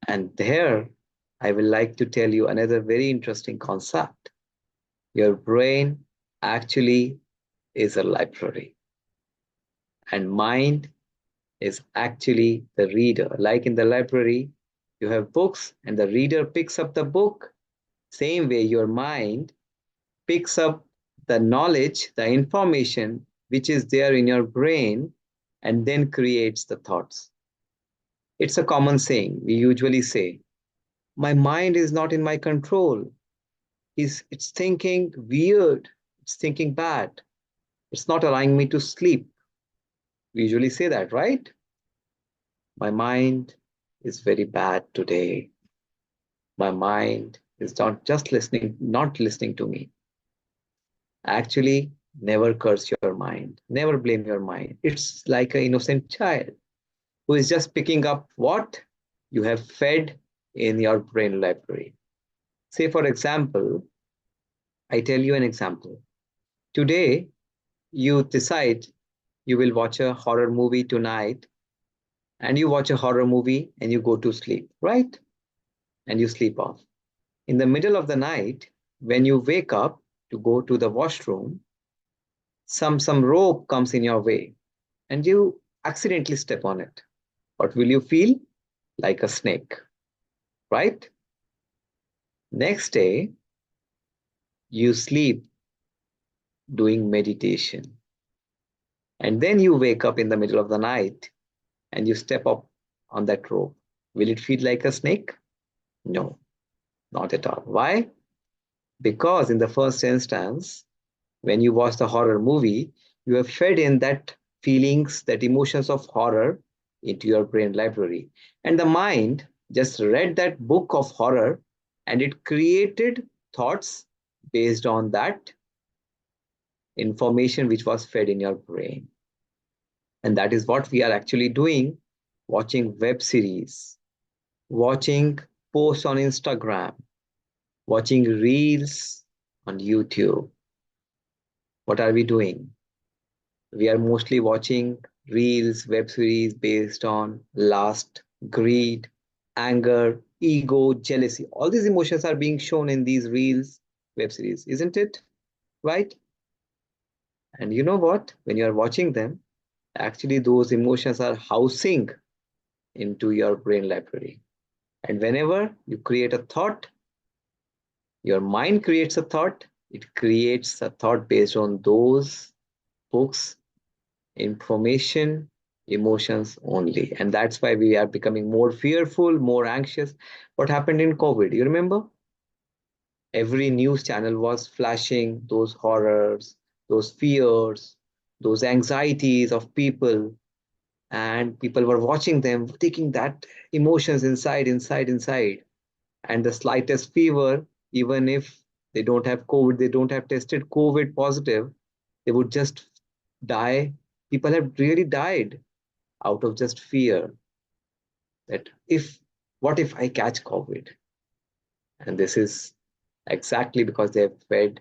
And there, I will like to tell you another very interesting concept. Your brain actually is a library, and mind is actually the reader. Like in the library, you have books, and the reader picks up the book. Same way, your mind picks up the knowledge, the information which is there in your brain, and then creates the thoughts. It's a common saying. We usually say, my mind is not in my control. It's thinking weird. It's thinking bad. It's not allowing me to sleep. We usually say that, right? My mind is very bad today. My mind is not just listening, not listening to me. Actually, never curse your mind. Never blame your mind. It's like an innocent child who is just picking up what you have fed in your brain library. Say, for example, I tell you an example. Today, you decide you will watch a horror movie tonight, and you watch a horror movie and you go to sleep, right? And you sleep off. In the middle of the night, when you wake up to go to the washroom, some rope comes in your way and you accidentally step on it. What will you feel? Like a snake, right? Next day, you sleep doing meditation. And then you wake up in the middle of the night and you step up on that rope. Will it feel like a snake? No, not at all. Why? Because in the first instance, when you watch the horror movie, you have fed in that feelings, that emotions of horror into your brain library. And the mind just read that book of horror and it created thoughts based on that information which was fed in your brain. And that is what we are actually doing, watching web series, watching posts on Instagram, watching reels on YouTube. What are we doing? We are mostly watching reels, web series based on lust, greed, anger, ego, jealousy. All these emotions are being shown in these reels, web series, isn't it? Right? And you know what? When you are watching them, actually those emotions are housing into your brain library. And whenever you create a thought, your mind creates a thought, it creates a thought based on those books, information, emotions only. And that's why we are becoming more fearful, more anxious. What happened in COVID? You remember? Every news channel was flashing those horrors, those fears, those anxieties of people. And people were watching them, taking that emotions inside. And the slightest fever, even if they don't have COVID, they don't have tested COVID positive, they would just die. People have really died out of just fear that what if I catch COVID? And this is exactly because they have fed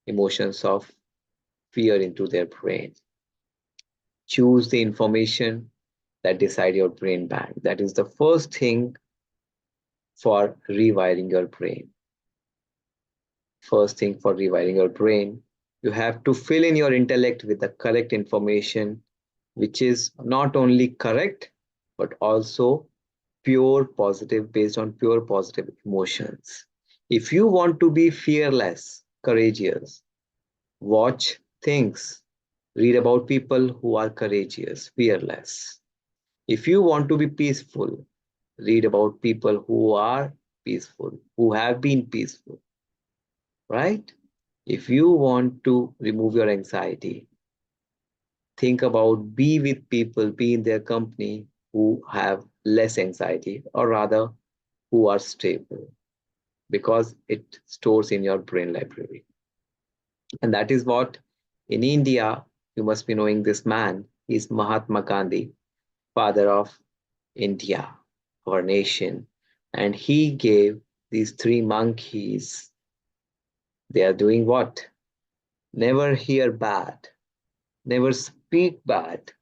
emotions of fear into their brain. Choose the information that decide your brain bank. That is the first thing for rewiring your brain. First thing for rewiring your brain, you have to fill in your intellect with the correct information, which is not only correct, but also pure positive, based on pure positive emotions. If you want to be fearless, courageous, watch things, read about people who are courageous, fearless. If you want to be peaceful, read about people who are peaceful, who have been peaceful, right? If you want to remove your anxiety, think about be with people, be in their company who have less anxiety, or rather who are stable, because it stores in your brain library. And that is what in India, you must be knowing this man. He's Mahatma Gandhi, father of India, our nation. And he gave these three monkeys. They are doing what? Never hear bad, never speak bad,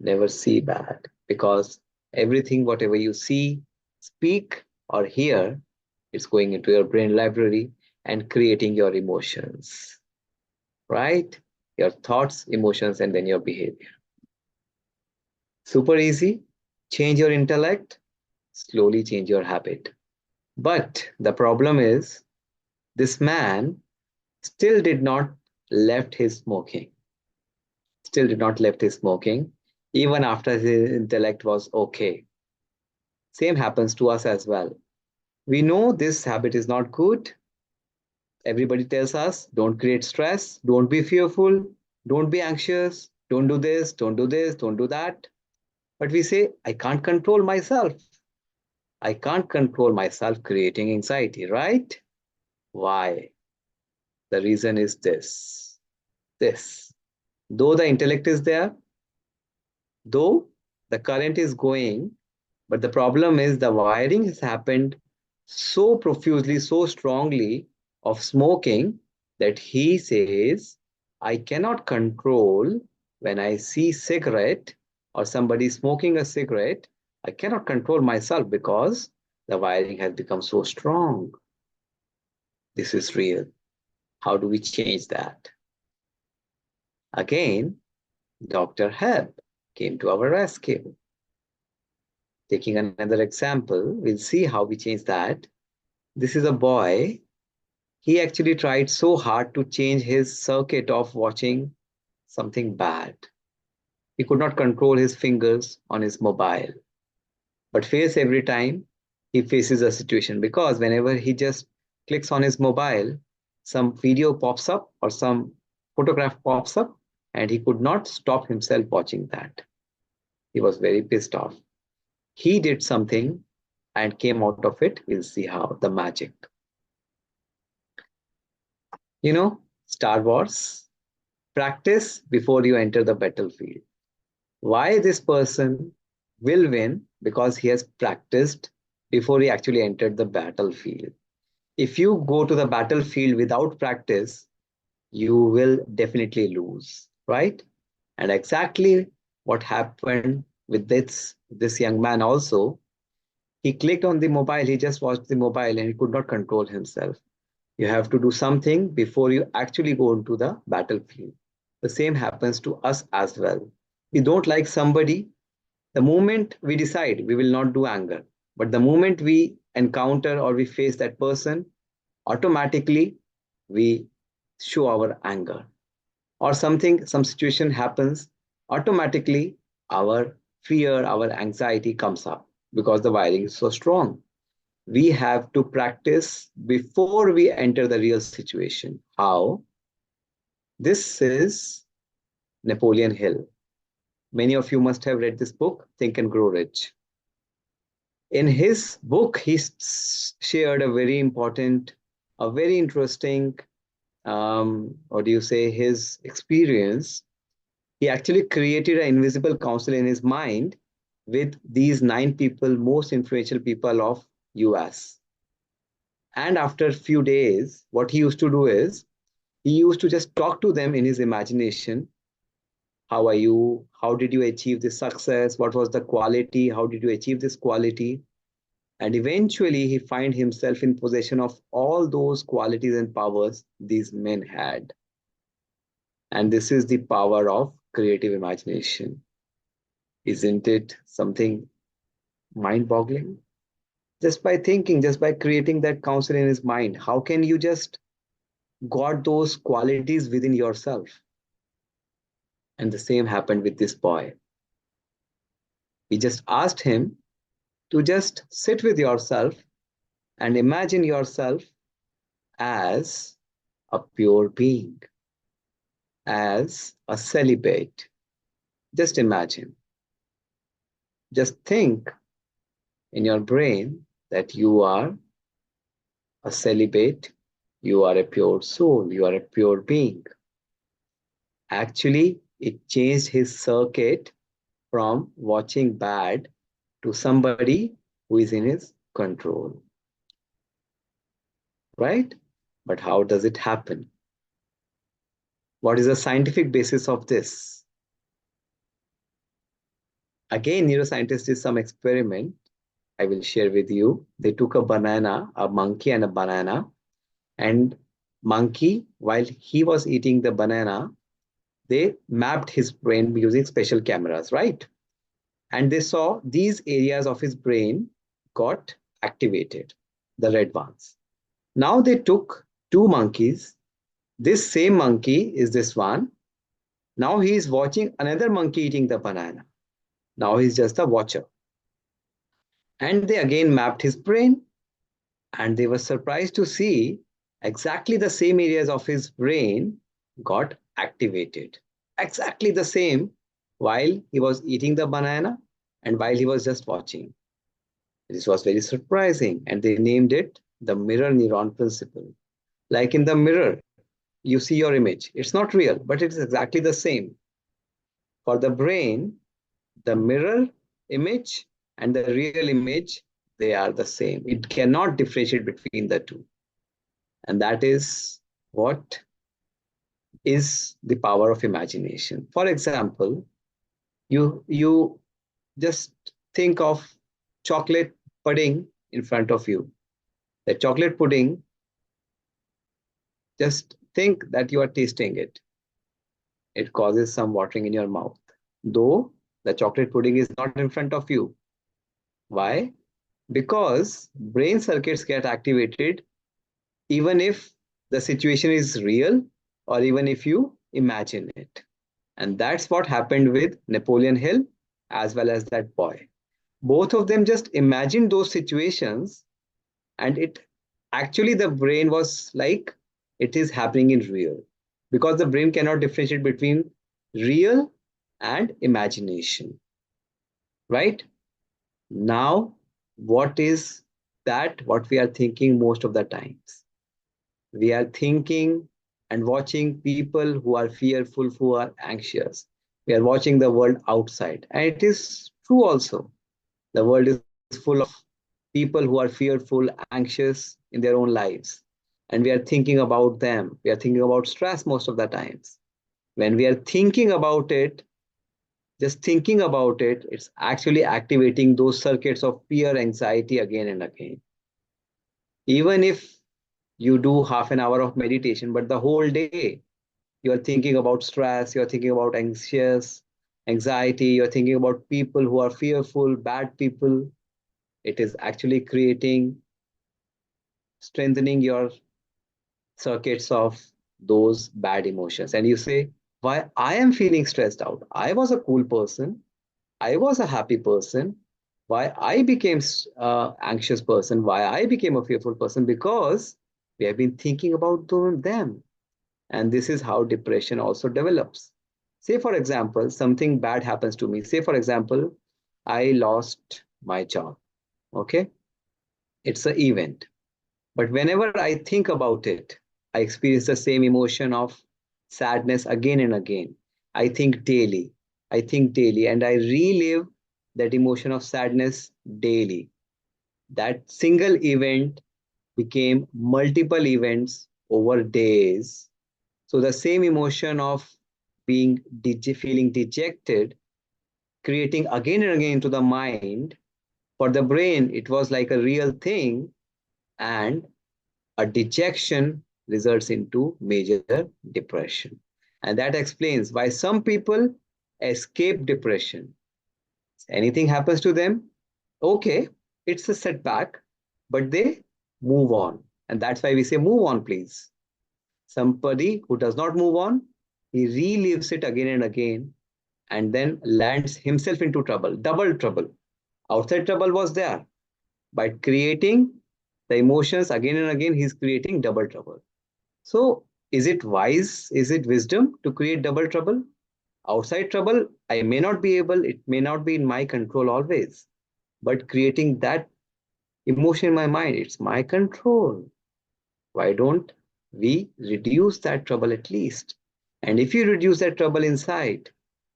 never see bad. Because everything, whatever you see, speak, or hear, it's going into your brain library and creating your emotions, right? Your thoughts, emotions, and then your behavior. Super easy. Change your intellect, slowly change your habit. But the problem is, this man still did not left his smoking. Still did not left his smoking, even after his intellect was okay. Same happens to us as well. We know this habit is not good. Everybody tells us, don't create stress, don't be fearful, don't be anxious, don't do this, don't do this, don't do that. But we say, I can't control myself. I can't control myself creating anxiety, right? Why? The reason is this. This. Though the intellect is there, though the current is going, but the problem is the wiring has happened so profusely, so strongly of smoking that he says, I cannot control when I see cigarette or somebody smoking a cigarette, I cannot control myself because the wiring has become so strong. This is real. How do we change that? Again, Dr. Hebb came to our rescue. Taking another example, we'll see how we change that. This is a boy. He actually tried so hard to change his circuit of watching something bad. He could not control his fingers on his mobile. But face every time he faces a situation, because whenever he just clicks on his mobile, some video pops up or some photograph pops up, and he could not stop himself watching that. He was very pissed off. He did something and came out of it. We'll see how the magic. You know, Star Wars, practice before you enter the battlefield. Why this person will win? Because he has practiced before he actually entered the battlefield. If you go to the battlefield without practice, you will definitely lose, right? And exactly what happened with this young man also. He clicked on the mobile, he just watched the mobile and he could not control himself. You have to do something before you actually go into the battlefield. The same happens to us as well. We don't like somebody, The moment we decide we will not do anger, but the moment we encounter or we face that person, automatically we show our anger. Or something, some situation happens, automatically our fear, our anxiety comes up because the wiring is so strong. We have to practice before we enter the real situation. How? This is Napoleon Hill. Many of you must have read this book, Think and Grow Rich. In his book, he shared a very important, a very interesting, what do you say, his experience. He actually created an invisible council in his mind with these 9 people, most influential people of US. And after a few days, what he used to do is, he used to just talk to them in his imagination. How are you? How did you achieve this success? What was the quality? How did you achieve this quality? And eventually he find himself in possession of all those qualities and powers these men had. And this is the power of creative imagination. Isn't it something mind-boggling? Just by thinking, just by creating that counsel in his mind, how can you just got those qualities within yourself? And the same happened with this boy. We just asked him to just sit with yourself and imagine yourself as a pure being, as a celibate. Just imagine. Just think in your brain that you are a celibate, you are a pure soul, you are a pure being. Actually, it changed his circuit from watching bad to somebody who is in his control. Right? But how does it happen? What is the scientific basis of this? Again, neuroscientists did some experiment. I will share with you. They took a banana, a monkey and a banana, and monkey, while he was eating the banana, they mapped his brain using special cameras, right? And they saw these areas of his brain got activated, the red ones. Now they took 2 monkeys. This same monkey is this one. Now he is watching another monkey eating the banana. Now he's just a watcher. And they again mapped his brain, and they were surprised to see exactly the same areas of his brain got activated. Exactly the same while he was eating the banana and while he was just watching. This was very surprising, and they named it the mirror neuron principle. Like in the mirror, you see your image. It's not real, but it is exactly the same. For the brain, the mirror image and the real image, they are the same. It cannot differentiate between the two. And that is what is the power of imagination. For example, you just think of chocolate pudding in front of you. The chocolate pudding, just think that you are tasting it. It causes some watering in your mouth, though the chocolate pudding is not in front of you. Why? Because brain circuits get activated even if the situation is real or even if you imagine it. And that's what happened with Napoleon Hill as well as that boy. Both of them just imagined those situations, and it actually, the brain was like it is happening in real, because the brain cannot differentiate between real and imagination. Right? Now, what is that what we are thinking most of the times? We are thinking and watching people who are fearful, who are anxious. We are watching the world outside. And it is true also. The world is full of people who are fearful, anxious in their own lives. And we are thinking about them. We are thinking about stress most of the times. When we are thinking about it, just thinking about it, it's actually activating those circuits of fear, anxiety again and again. Even if you do half an hour of meditation, but the whole day you are thinking about stress, you are thinking about anxious, anxiety, you're thinking about people who are fearful, bad people. It is actually strengthening your circuits of those bad emotions. And you say, why I am feeling stressed out? I was a cool person. I was a happy person. Why I became anxious person? Why I became a fearful person? Because we have been thinking about them. And this is how depression also develops. Say, for example, something bad happens to me. Say, for example, I lost my job. Okay. It's an event. But whenever I think about it, I experience the same emotion of sadness again and again. I think daily. I think daily, and I relive that emotion of sadness daily. That single event became multiple events over days. So the same emotion of feeling dejected, creating again and again into the mind, for the brain, it was like a real thing, and a dejection results into major depression. And that explains why some people escape depression. Anything happens to them, okay, it's a setback, but they move on. And that's why we say, move on, please. Somebody who does not move on, he relives it again and again, and then lands himself into trouble, double trouble. Outside trouble was there. By creating the emotions again and again, he's creating double trouble. So, is it wise? Is it wisdom to create double trouble? Outside trouble, I may not be able, it may not be in my control always. But creating that emotion in my mind, it's my control. Why don't we reduce that trouble at least? And if you reduce that trouble inside,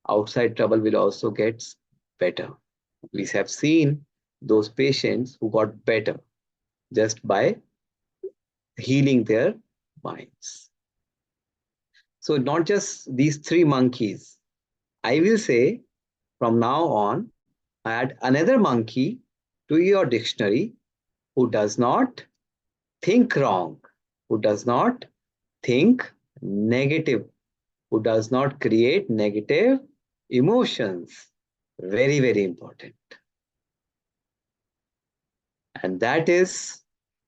outside trouble will also get better. We have seen those patients who got better just by healing their minds. So not just these three monkeys. I will say from now on, add another monkey to your dictionary who does not think wrong, who does not think negative, who does not create negative emotions. Very, very important. And that is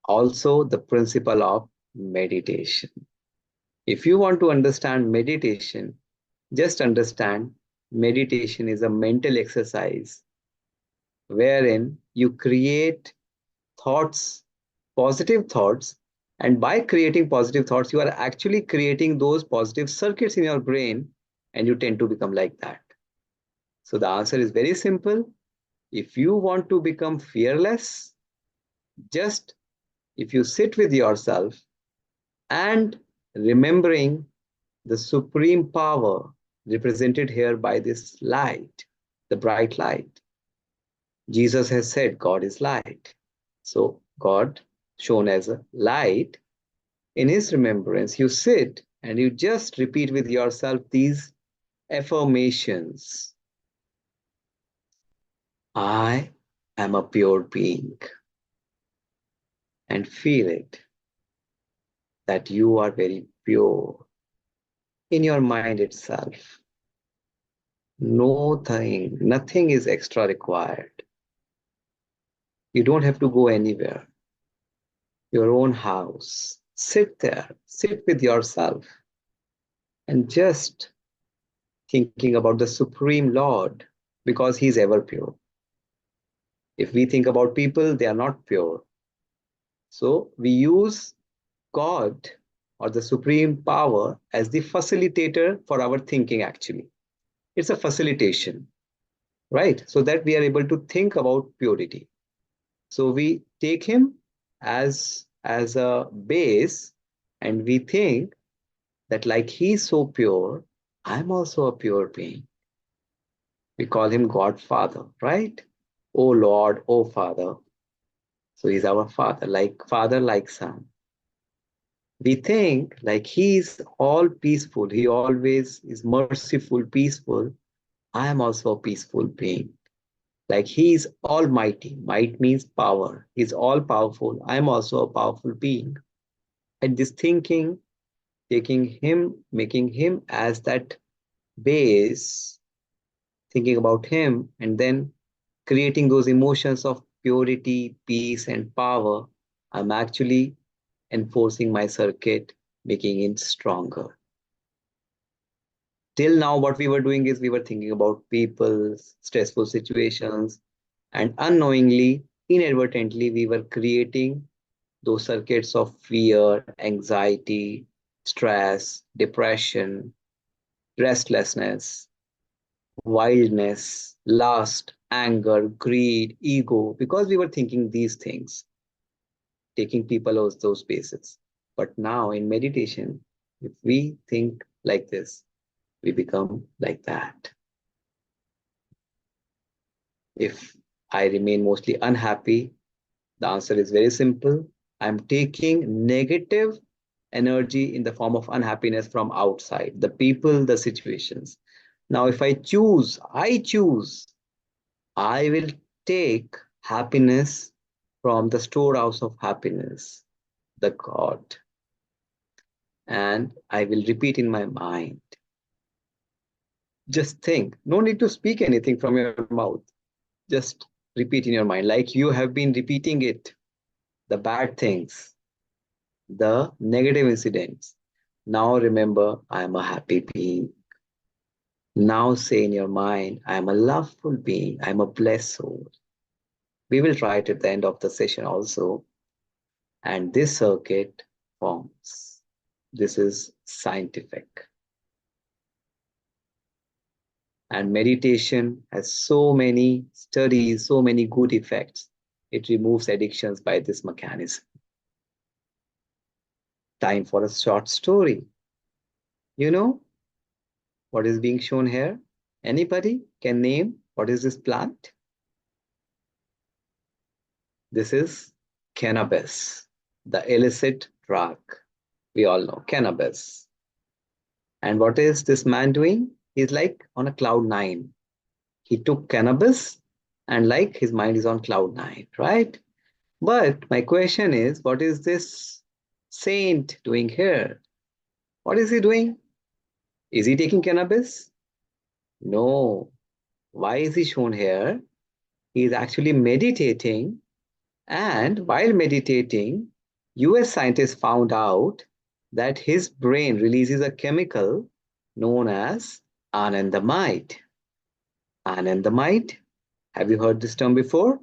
also the principle of meditation. If you want to understand meditation, just understand meditation is a mental exercise wherein you create thoughts, positive thoughts, and by creating positive thoughts, you are actually creating those positive circuits in your brain, and you tend to become like that. So the answer is very simple. If you want to become fearless, just if you sit with yourself and remembering the supreme power represented here by this light, the bright light. Jesus has said God is light. So God shown as a light, in his remembrance, you sit and you just repeat with yourself these affirmations. I am a pure being. And feel it, that you are very pure in your mind itself. Nothing is extra required. You don't have to go anywhere. Your own house. Sit there, sit with yourself, and just thinking about the Supreme Lord, because He's ever pure. If we think about people, they are not pure. So we use God or the Supreme Power as the facilitator for our thinking, actually. It's a facilitation, right? So that we are able to think about purity. So we take Him as a base, and we think that like He's so pure, I'm also a pure being. We call Him Godfather, right? Oh Lord, oh Father. So He's our Father, like Son. We think like He's all peaceful. He always is merciful, peaceful. I am also a peaceful being. Like He is almighty. Might means power. He's all powerful. I am also a powerful being. And this thinking, taking Him, making Him as that base, thinking about him, and then creating those emotions of purity, peace, and power, I'm actually enforcing my circuit, making it stronger. Till now, what we were doing is we were thinking about people, stressful situations, and unknowingly, inadvertently, we were creating those circuits of fear, anxiety, stress, depression, restlessness, wildness, lust, anger, greed, ego, because we were thinking these things, taking people out of those spaces. But now in meditation, if we think like this, we become like that. If I remain mostly unhappy, the answer is very simple. I'm taking negative energy in the form of unhappiness from outside, the people, the situations. Now, if I will take happiness from the storehouse of happiness, the God. And I will repeat in my mind. Just think, no need to speak anything from your mouth. Just repeat in your mind, like you have been repeating it, the bad things, the negative incidents. Now remember, I am a happy being. Now say in your mind, I am a loveful being. I am a blessed soul. We will try it at the end of the session also. And this circuit forms. This is scientific. And meditation has so many studies, so many good effects. It removes addictions by this mechanism. Time for a short story. You know what is being shown here? Anybody can name what is this plant? This is cannabis, the illicit drug. We all know cannabis. And what is this man doing? He's like on a cloud nine. He took cannabis and like his mind is on cloud nine, right? But my question is, what is this saint doing here? What is he doing? Is he taking cannabis? No. Why is he shown here? He is actually meditating. And while meditating, US scientists found out that his brain releases a chemical known as anandamide. Anandamide, have you heard this term before?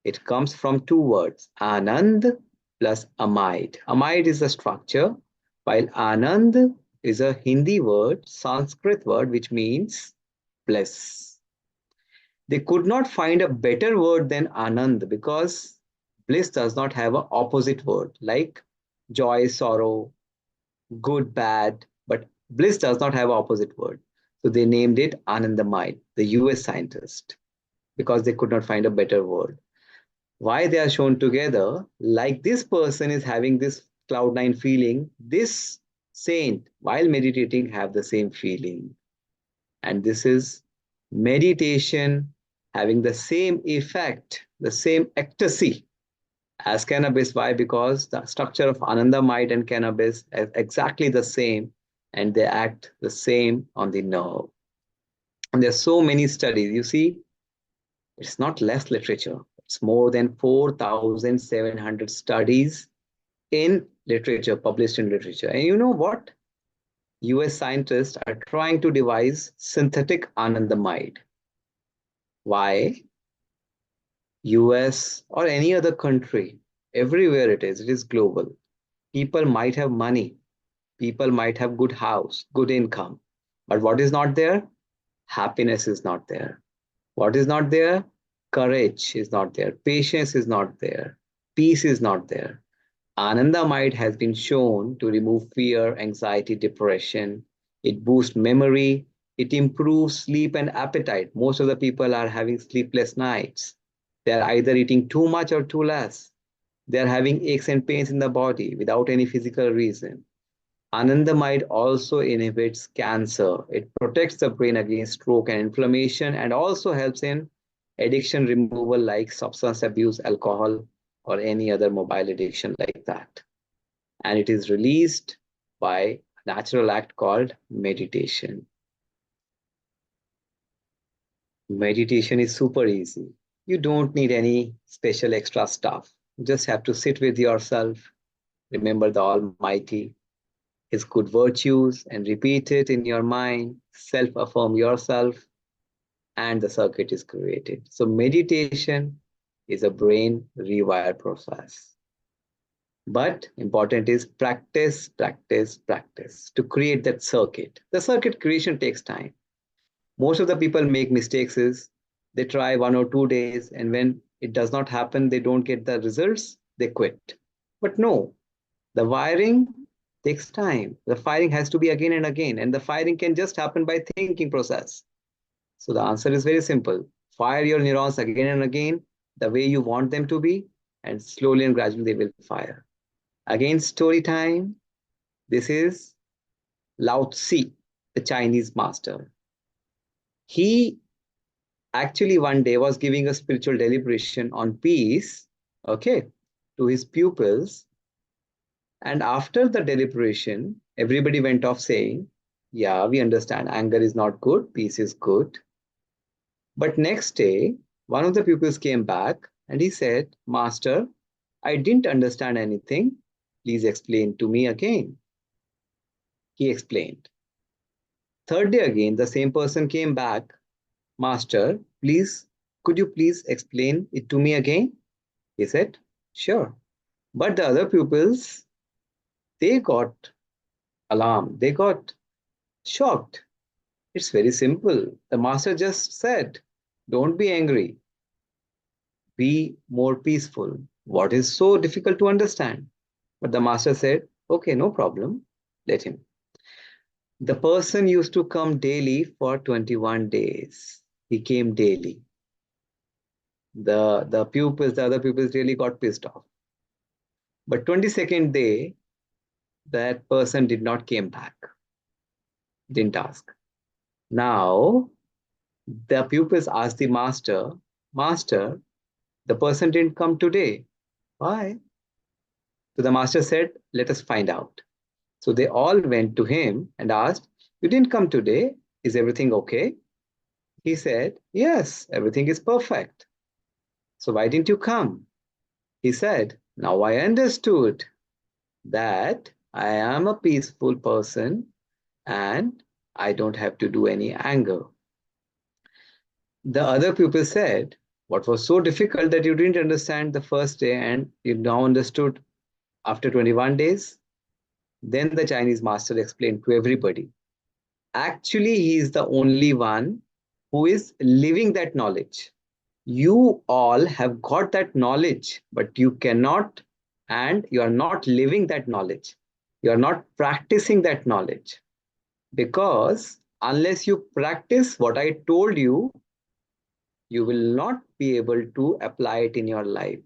It comes from two words, anand plus amide. Amide is the structure, while anand is a Hindi word, Sanskrit word, which means bliss. They could not find a better word than anand because bliss does not have an opposite word like joy, sorrow, good, bad, but bliss does not have an opposite word. So they named it Anandamide, the US scientist, because they could not find a better word. Why they are shown together? Like this person is having this cloud nine feeling, this saint, while meditating, have the same feeling. And this is meditation having the same effect, the same ecstasy as cannabis. Why? Because the structure of anandamide and cannabis is exactly the same and they act the same on the nerve. And there's so many studies. You see, it's not less literature. It's more than 4,700 studies in literature, published in literature. And you know what? US scientists are trying to devise synthetic anandamide. Why? US or any other country, everywhere it is global. People might have money, people might have good house, good income. But what is not there? Happiness is not there. What is not there? Courage is not there. Patience is not there. Peace is not there. Anandamide has been shown to remove fear, anxiety, depression. It boosts memory. It improves sleep and appetite. Most of the people are having sleepless nights. They're either eating too much or too less. They're having aches and pains in the body without any physical reason. Anandamide also inhibits cancer. It protects the brain against stroke and inflammation and also helps in addiction removal like substance abuse, alcohol, or any other mobile addiction like that. And it is released by a natural act called meditation. Meditation is super easy. You don't need any special extra stuff. You just have to sit with yourself, remember the Almighty, His good virtues, and repeat it in your mind, self affirm yourself, and the circuit is created. So, meditation is a brain rewire process. But important is practice, practice, practice to create that circuit. The circuit creation takes time. Most of the people make mistakes is they try 1 or 2 days, and when it does not happen, they don't get the results, they quit. But no, the wiring takes time. The firing has to be again and again, and the firing can just happen by thinking process. So the answer is very simple. Fire your neurons again and again the way you want them to be, and slowly and gradually they will fire. Again, story time. This is Lao Tzu, the Chinese master. He actually one day was giving a spiritual deliberation on peace, okay, to his pupils. And after the deliberation, everybody went off saying, yeah, we understand anger is not good, peace is good. But next day, one of the pupils came back and he said, Master, I didn't understand anything. Please explain to me again. He explained. Third day again, the same person came back. Master, could you please explain it to me again? He said, sure. But the other pupils, they got alarmed. They got shocked. It's very simple. The master just said, don't be angry. Be more peaceful. What is so difficult to understand? But the master said, okay, no problem. Let him. The person used to come daily for 21 days. He came daily. The other pupils really got pissed off. But 22nd day, that person did not came back. Didn't ask. Now, the pupils asked the master, Master, the person didn't come today. Why? So the master said, let us find out. So they all went to him and asked, you didn't come today. Is everything okay? He said, yes, everything is perfect. So why didn't you come? He said, now I understood that I am a peaceful person and I don't have to do any anger. The other pupil said, what was so difficult that you didn't understand the first day and you now understood after 21 days? Then the Chinese master explained to everybody. Actually, he is the only one who is living that knowledge. You all have got that knowledge, but you cannot, and you are not living that knowledge. You are not practicing that knowledge. Because unless you practice what I told you, you will not be able to apply it in your life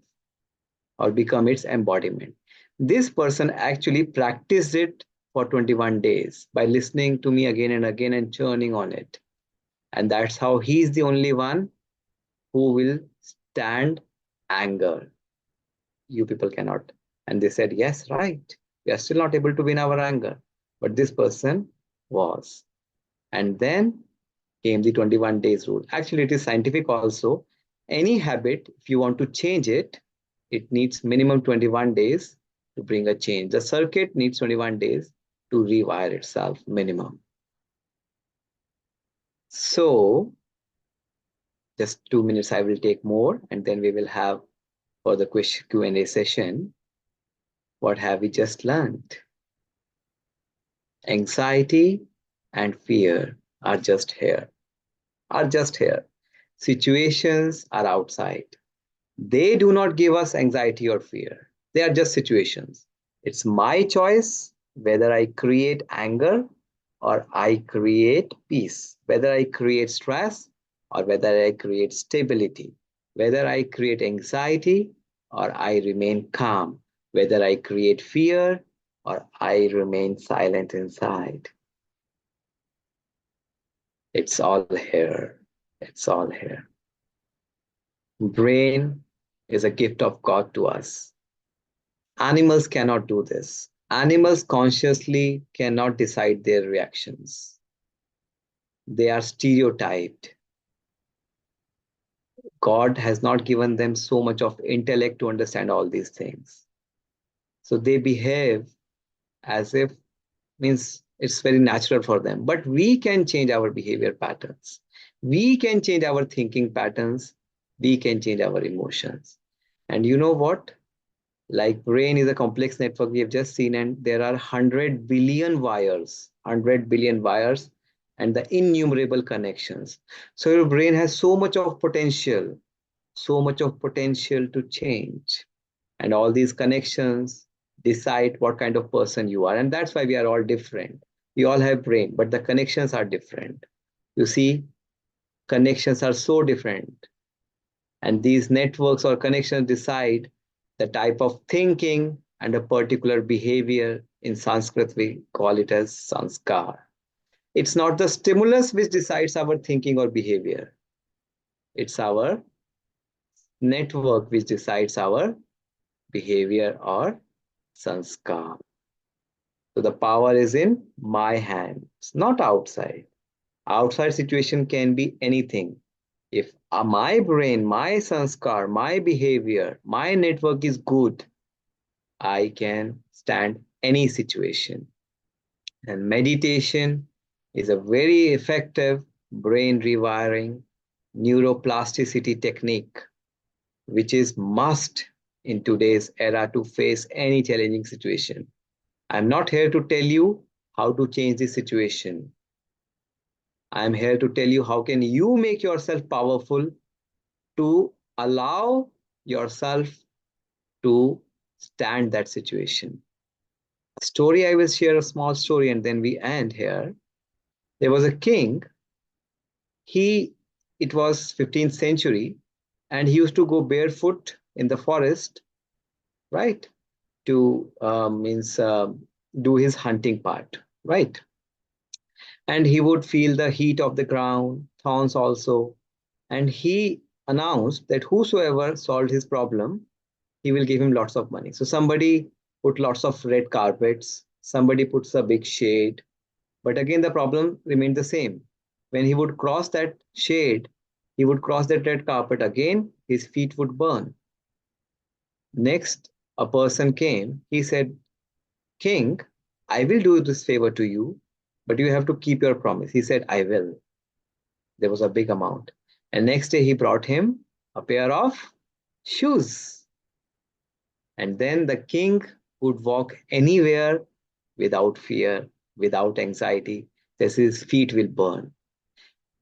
or become its embodiment. This person actually practiced it for 21 days by listening to me again and again and churning on it. And that's how he is the only one who will stand anger. You people cannot. And they said, yes, right. We are still not able to win our anger. But this person was. And then came the 21 days rule. Actually, it is scientific also. Any habit, if you want to change it, it needs minimum 21 days to bring a change. The circuit needs 21 days to rewire itself, minimum. So, just 2 minutes I will take more, and then we will have for the Q&A session. What have we just learned? Anxiety and fear are just here. Situations are outside. They do not give us anxiety or fear. They are just situations. It's my choice whether I create anger or I create peace, whether I create stress or whether I create stability, whether I create anxiety or I remain calm, whether I create fear or I remain silent inside. It's all here. It's all here. Brain is a gift of God to us. Animals cannot do this. Animals consciously cannot decide their reactions. They are stereotyped. God has not given them so much of intellect to understand all these things. So they behave as if, means it's very natural for them. But we can change our behavior patterns. We can change our thinking patterns. We can change our emotions. And you know what? Like brain is a complex network we have just seen, and there are 100 billion wires, 100 billion wires, and the innumerable connections. So your brain has so much of potential to change. And all these connections decide what kind of person you are. And that's why we are all different. We all have brain, but the connections are different. You see, connections are so different. And these networks or connections decide the type of thinking and a particular behavior. In Sanskrit, we call it as sanskar. It's not the stimulus which decides our thinking or behavior. It's our network which decides our behavior or sanskar. So the power is in my hands, not outside. Outside situation can be anything. If my brain, my sanskar, my behavior, my network is good, I can stand any situation. And meditation is a very effective brain rewiring neuroplasticity technique, which is must in today's era to face any challenging situation. I'm not here to tell you how to change the situation. I'm here to tell you how can you make yourself powerful to allow yourself to stand that situation. Story, I will share a small story and then we end here. There was a king. He, it was 15th century, and he used to go barefoot in the forest, right? To do his hunting part, right? And he would feel the heat of the ground, thorns also. And he announced that whosoever solved his problem, he will give him lots of money. So somebody put lots of red carpets, somebody puts a big shade. But again, the problem remained the same. When he would cross that shade, he would cross that red carpet again, his feet would burn. Next, a person came. He said, King, I will do this favor to you, but you have to keep your promise. He said, I will. There was a big amount. And next day he brought him a pair of shoes. And then the king would walk anywhere without fear, without anxiety, that his feet will burn.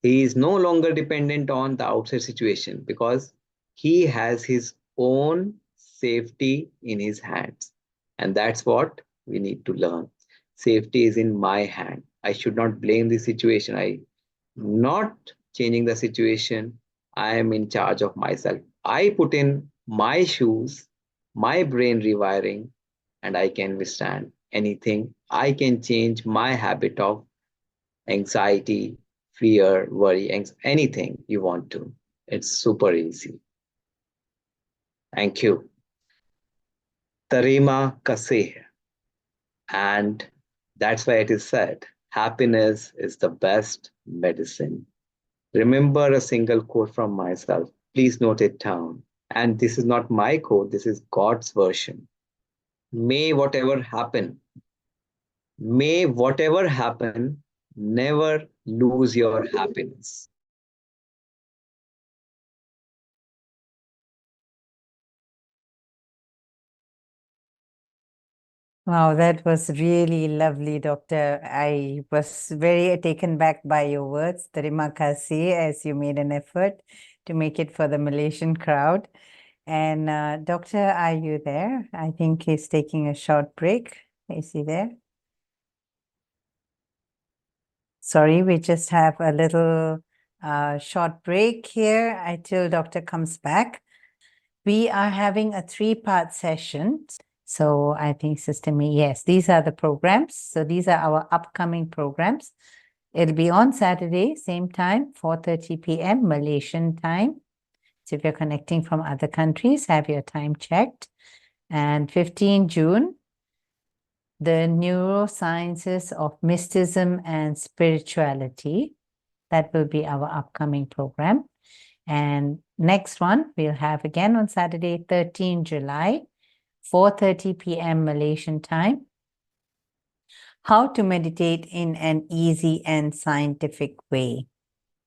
He is no longer dependent on the outside situation because he has his own safety in his hands. And that's what we need to learn. Safety is in my hand. I should not blame the situation. I'm not changing the situation. I am in charge of myself. I put in my shoes, my brain rewiring, and I can withstand anything. I can change my habit of anxiety, fear, worry, anything you want to. It's super easy. Thank you. Tarima Kaseh. And that's why it is said, happiness is the best medicine. Remember a single quote from myself. Please note it down. And this is not my quote, this is God's version. May whatever happen, never lose your happiness. Wow, that was really lovely, Doctor. I was very taken back by your words, terima kasih, as you made an effort to make it for the Malaysian crowd. And Doctor, are you there? I think he's taking a short break. Is he there? Sorry, we just have a little short break here until Doctor comes back. We are having a 3-part session. So I think Sister May, yes, these are the programs. So these are our upcoming programs. It'll be on Saturday, same time, 4:30 p.m. Malaysian time. So if you're connecting from other countries, have your time checked. And 15 June, the Neurosciences of Mysticism and Spirituality. That will be our upcoming program. And next one we'll have again on Saturday, 13 July, 4:30 p.m. Malaysian time. How to meditate in an easy and scientific way.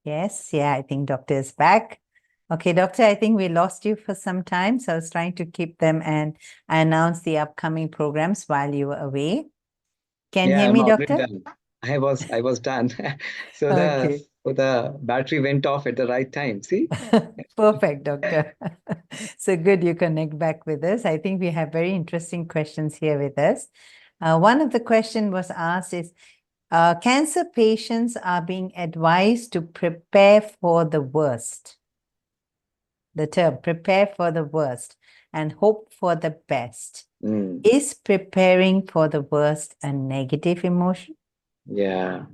Yes, yeah, I think doctor is back. Okay, doctor, I think we lost you for some time, so I was trying to keep them, and I announced the upcoming programs while you were away. Can you Yeah, hear I'm me, already doctor? done. I was done. So Okay. the battery went off at the right time. See? Perfect, doctor. So good you connect back with us. I think we have very interesting questions here with us. One of the question was asked is, cancer patients are being advised to prepare for the worst. The term prepare for the worst and hope for the best. Mm, Is preparing for the worst a negative emotion? yeah.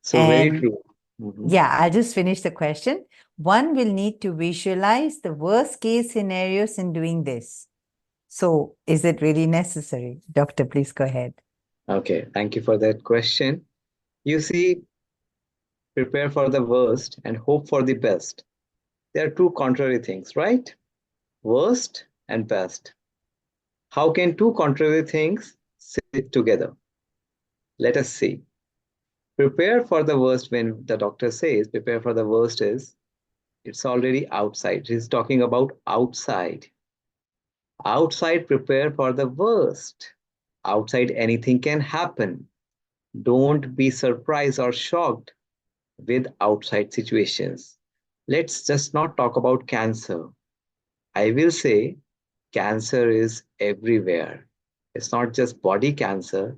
So very And true. Mhm. yeah, I'll just finish the question. One will need to visualize the worst case scenarios in doing this. So is it really necessary? Doctor, please go ahead. Okay, thank you for that question. You see, prepare for the worst and hope for the best. They are two contrary things, right? Worst and best. How can two contrary things sit together? Let us see. Prepare for the worst, when the doctor says prepare for the worst, is it's already outside. He's talking about outside. Outside, prepare for the worst. Outside, anything can happen. Don't be surprised or shocked with outside situations. Let's just not talk about cancer. I will say cancer is everywhere. It's not just body cancer,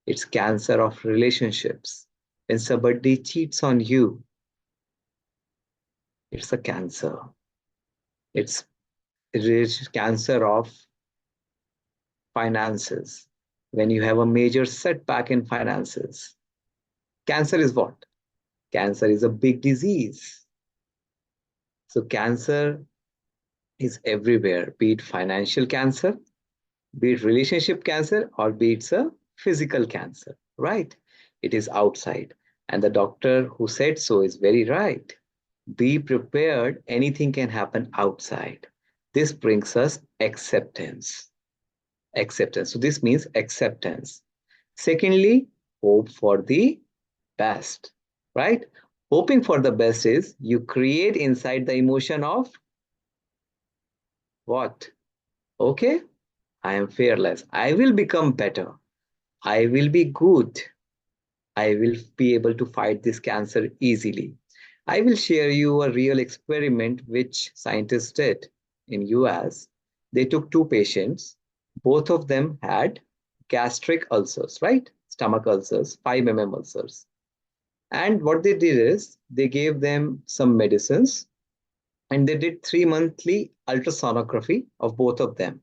it's cancer of relationships. When somebody cheats on you, it's a cancer. It's it is cancer of finances. When you have a major setback in finances, cancer is what? Cancer is a big disease. So cancer is everywhere, be it financial cancer, be it relationship cancer, or be it a physical cancer, right? It is outside. And the doctor who said so is very right. Be prepared, anything can happen outside. This brings us acceptance. Acceptance. So this means acceptance. Secondly, hope for the best, right? Hoping for the best is you create inside the emotion of what? Okay, I am fearless. I will become better. I will be good. I will be able to fight this cancer easily. I will share you a real experiment which scientists did in US. They took two patients. Both of them had gastric ulcers, right? Stomach ulcers, 5 ulcers. And what they did is they gave them some medicines and they did 3 monthly ultrasonography of both of them.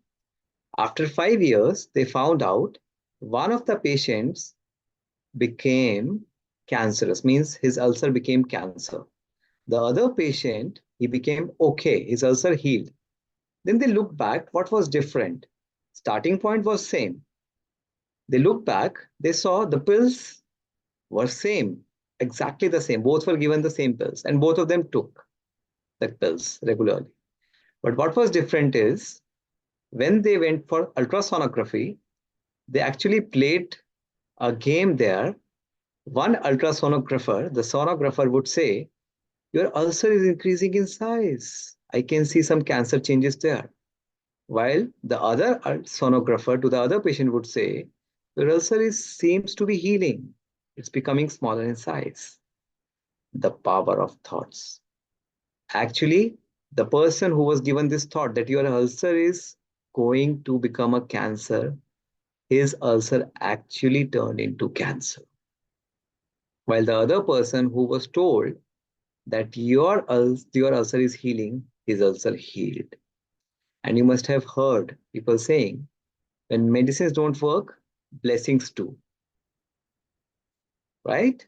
After 5 years, they found out one of the patients became cancerous, means his ulcer became cancer. The other patient, he became okay, his ulcer healed. Then they looked back, what was different? Starting point was same. They looked back, they saw the pills were same, exactly the same. Both were given the same pills and both of them took the pills regularly. But what was different is when they went for ultrasonography, they actually played a game there. One ultrasonographer, the sonographer would say, your ulcer is increasing in size. I can see some cancer changes there. While the other sonographer to the other patient would say, your ulcer seems to be healing. It's becoming smaller in size. The power of thoughts. Actually, the person who was given this thought that your ulcer is going to become a cancer, his ulcer actually turned into cancer. While the other person who was told that your ulcer is healing, his ulcer healed. And you must have heard people saying, when medicines don't work, blessings do, right?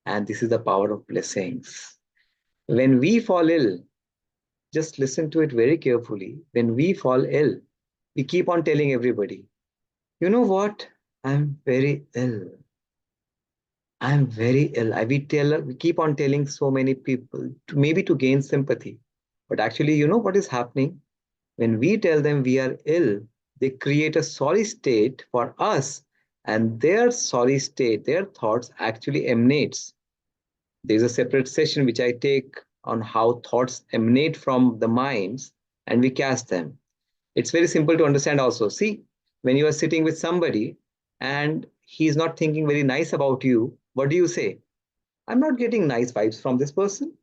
And this is the power of blessings. When we fall ill, just listen to it very carefully. When we fall ill, we keep on telling everybody, you know what? I'm very ill. I'm very ill. We keep on telling so many people, maybe to gain sympathy. But actually, you know what is happening? When we tell them we are ill, they create a sorry state for us, and their sorry state, their thoughts actually emanates. There's a separate session which I take on how thoughts emanate from the minds and we cast them. It's very simple to understand also. See, when you are sitting with somebody and he's not thinking very nice about you, what do you say? I'm not getting nice vibes from this person.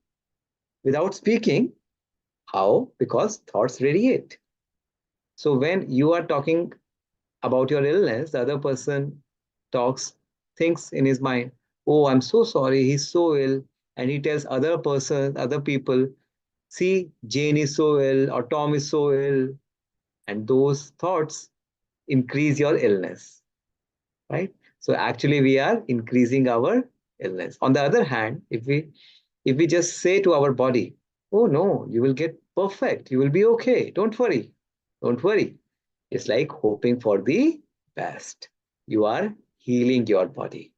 Without speaking, how? Because thoughts radiate. So when you are talking about your illness, the other person thinks in his mind, oh, I'm so sorry, he's so ill. And he tells other persons, other people, see, Jane is so ill or Tom is so ill. And those thoughts increase your illness, right? So actually we are increasing our illness. On the other hand, if we just say to our body, oh no, you will get perfect, you will be okay, don't worry, don't worry. It's like hoping for the best. You are healing your body.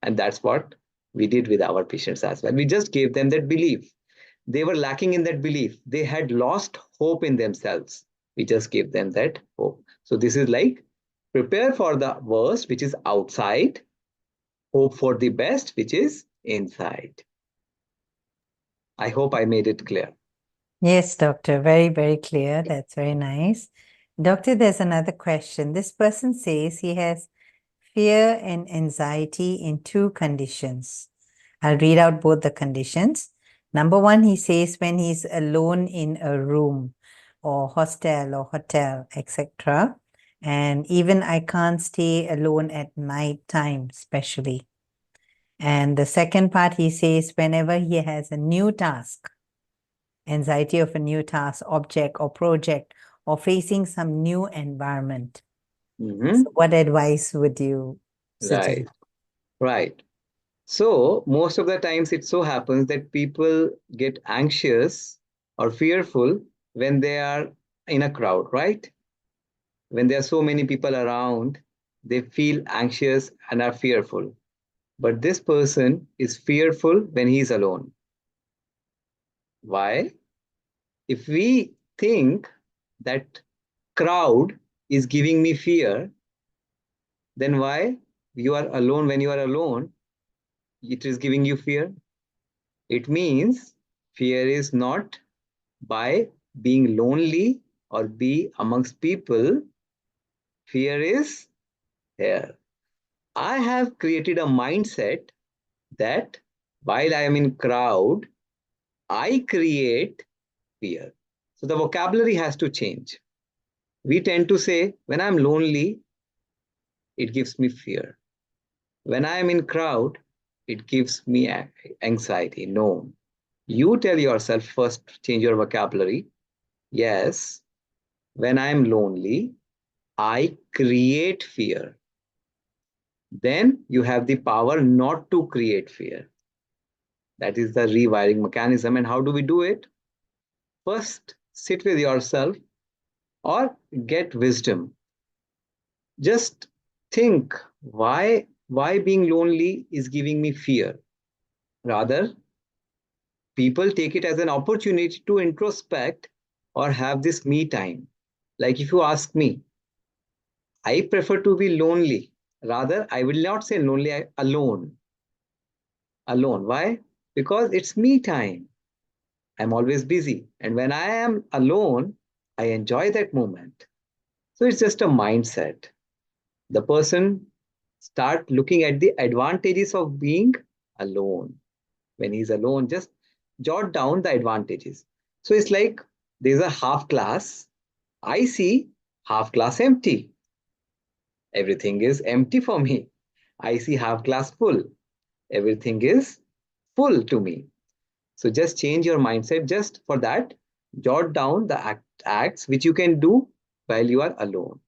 And that's what we did with our patients as well. We just gave them that belief. They were lacking in that belief. They had lost hope in themselves. We just gave them that hope. So this is like prepare for the worst, which is outside, hope for the best, which is inside. I hope I made it clear. Yes, doctor, very, very clear. That's very nice. Doctor, there's another question. This person says he has fear and anxiety in two conditions. I'll read out both the conditions. Number one, he says when he's alone in a room or hostel or hotel, etc. And even I can't stay alone at night time, especially. And the second part, he says whenever he has a new task, anxiety of a new task, object or project, or facing some new environment. Mhm. So what advice would you suggest? Right, right. So most of the times it so happens that people get anxious or fearful when they are in a crowd, right? When there are so many people around, they feel anxious and are fearful. But this person is fearful when he's alone. Why? If we think that crowd is giving me fear, then why you are alone when you are alone, it is giving you fear? It means fear is not by being lonely or be amongst people. Fear is here. I have created a mindset that while I am in crowd, I create fear. So the vocabulary has to change. We tend to say, when I'm lonely, it gives me fear. When I am in crowd, it gives me anxiety. No. You tell yourself first, change your vocabulary. Yes, when I'm lonely, I create fear. Then you have the power not to create fear. That is the rewiring mechanism. And how do we do it? First, sit with yourself or get wisdom. Just think why being lonely is giving me fear. Rather, people take it as an opportunity to introspect or have this me time. Like if you ask me, I prefer to be lonely. Rather, I will not say lonely, alone. Alone. Why? Because it's me time. I'm always busy. And when I am alone, I enjoy that moment. So it's just a mindset. The person start looking at the advantages of being alone. When he's alone, just jot down the advantages. So it's like there's a half glass. I see half glass empty. Everything is empty for me. I see half glass full. Everything is full to me. So just change your mindset. Just for that, jot down the acts which you can do while you are alone,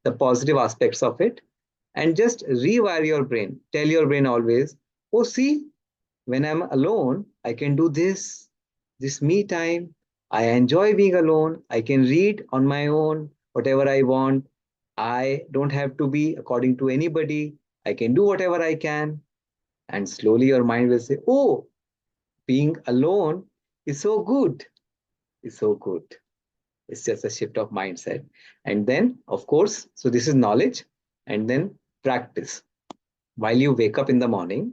the positive aspects of it, and just rewire your brain. Tell your brain always, oh, see, when I'm alone, I can do this me time. I enjoy being alone. I can read on my own, whatever I want. I don't have to be according to anybody. I can do whatever I can. And slowly your mind will say, oh, being alone is so good. is so good. It's just a shift of mindset. And then, of course, so this is knowledge, and then practice. While you wake up in the morning,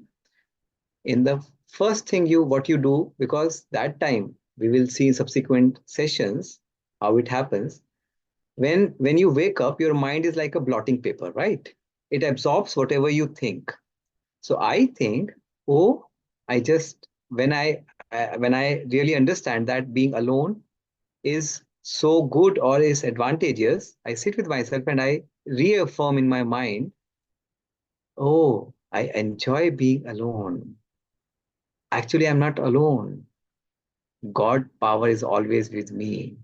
in the first thing what you do, because that time we will see in subsequent sessions how it happens. When you wake up, your mind is like a blotting paper, right? It absorbs whatever you think. So I think, oh, I just when I really understand that being alone is so good or is advantageous, I sit with myself and I reaffirm in my mind, oh, I enjoy being alone. Actually, I'm not alone. God power is always with me.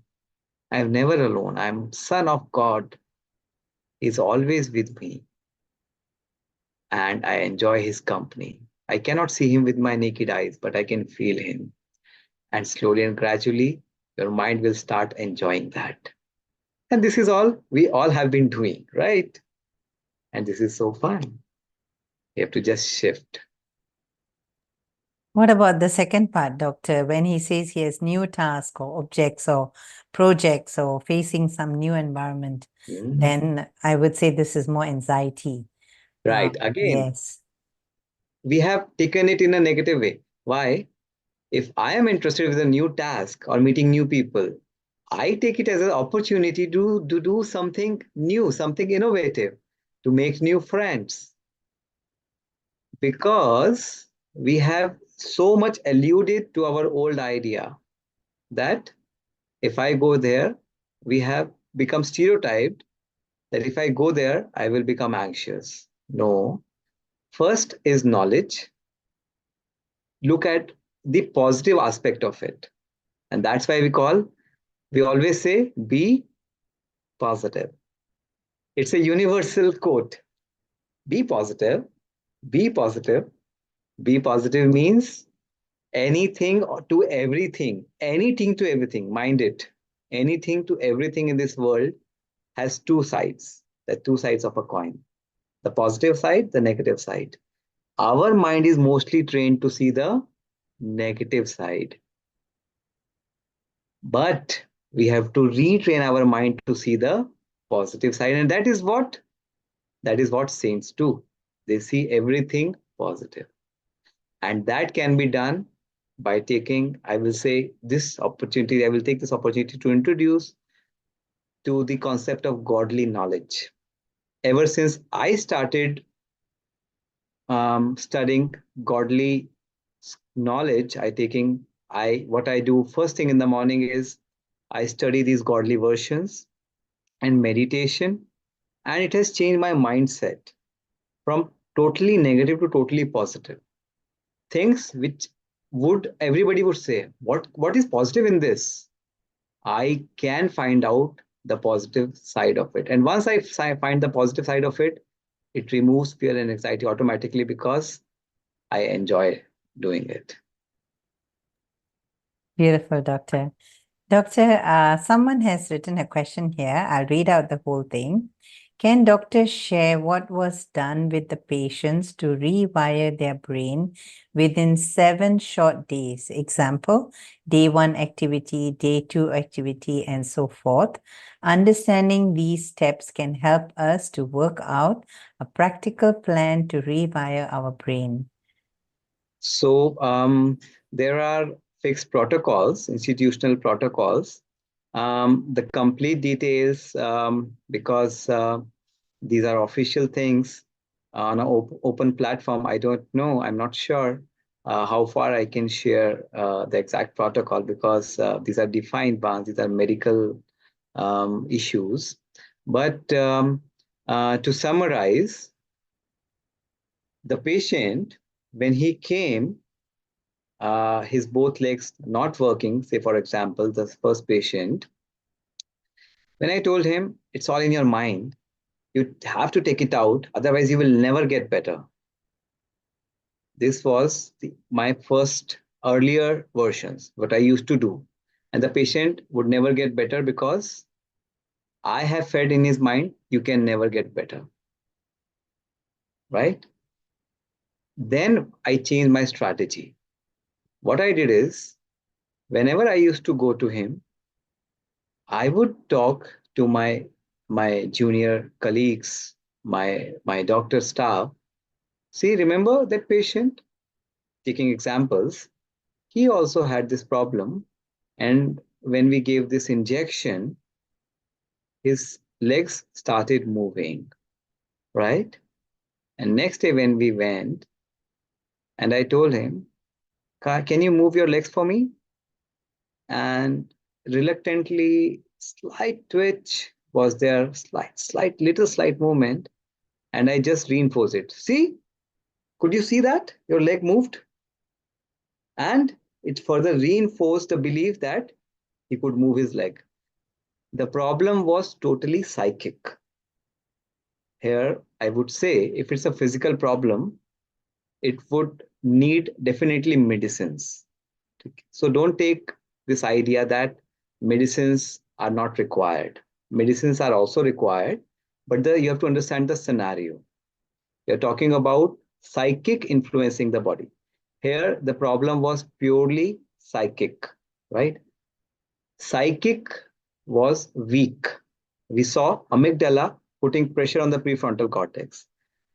I'm never alone. I'm son of God. He's always with me. And I enjoy his company. I cannot see him with my naked eyes, but I can feel him. And slowly and gradually, your mind will start enjoying that. And this is all we all have been doing, right? And this is so fun. You have to just shift. What about the second part, Doctor? When he says he has new tasks or objects or projects or facing some new environment, then I would say this is more anxiety. Right. Again, Yes. we have taken it in a negative way. Why? If I am interested with a new task or meeting new people, I take it as an opportunity to do something new, something innovative, to make new friends. Because we have so much alluded to our old idea that if I go there, we have become stereotyped that if I go there, I will become anxious. No. First is knowledge. Look at the positive aspect of it. And that's why we always say, be positive. It's a universal quote. Be positive, be positive. Be positive means anything to everything. Mind it. Anything to everything in this world has two sides. The two sides of a coin. The positive side, the negative side. Our mind is mostly trained to see the negative side. But we have to retrain our mind to see the positive side. And that is what saints do. They see everything positive. And that can be done by taking, I will say, this opportunity. I will take this opportunity to introduce to the concept of godly knowledge. Ever since I started studying godly knowledge, what I do first thing in the morning is I study these godly versions and meditation, and it has changed my mindset from totally negative to totally positive. Things which everybody would say, what is positive in this? I can find out the positive side of it. And once I find the positive side of it, it removes fear and anxiety automatically because I enjoy doing it. Beautiful, Doctor. Doctor, someone has written a question here. I'll read out the whole thing. Can doctors share what was done with the patients to rewire their brain within 7 short days? Example, day 1 activity, day 2 activity, and so forth. Understanding these steps can help us to work out a practical plan to rewire our brain. So there are fixed protocols, institutional protocols. The complete details, because these are official things on an open platform, I don't know. I'm not sure how far I can share the exact protocol because these are defined ones. These are medical issues. But to summarize, the patient, when he came, his both legs not working, say for example, the first patient, when I told him it's all in your mind, you have to take it out, otherwise you will never get better. This was my first earlier versions, what I used to do. And the patient would never get better because I have fed in his mind, you can never get better. Right? Then I changed my strategy. What I did is, whenever I used to go to him, I would talk to my junior colleagues, my doctor staff. See, remember that patient? Taking examples, he also had this problem. And when we gave this injection, his legs started moving, right? And next day when we went, and I told him, can you move your legs for me? And reluctantly, slight twitch was there, slight movement. And I just reinforced it. See, could you see that? Your leg moved. And it further reinforced the belief that he could move his leg. The problem was totally psychic. Here, I would say if it's a physical problem, it would need definitely medicines. So don't take this idea that medicines are not required. Medicines are also required, but you have to understand the scenario. You're talking about psychic influencing the body. Here, the problem was purely psychic, right? Psychic was weak. We saw amygdala putting pressure on the prefrontal cortex.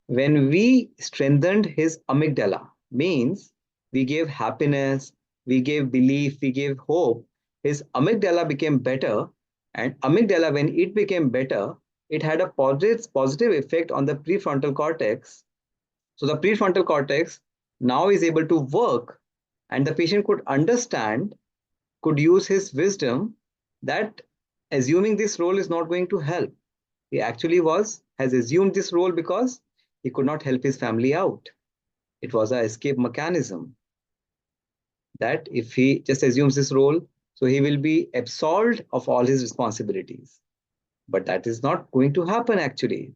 When we strengthened his amygdala, means we gave happiness, we gave belief, we gave hope, his amygdala became better. And amygdala, when it became better, it had a positive effect on the prefrontal cortex. So the prefrontal cortex now is able to work, and the patient could understand, could use his wisdom that assuming this role is not going to help. He actually has assumed this role because he could not help his family out. It was an escape mechanism that if he just assumes this role, so he will be absolved of all his responsibilities. But that is not going to happen actually.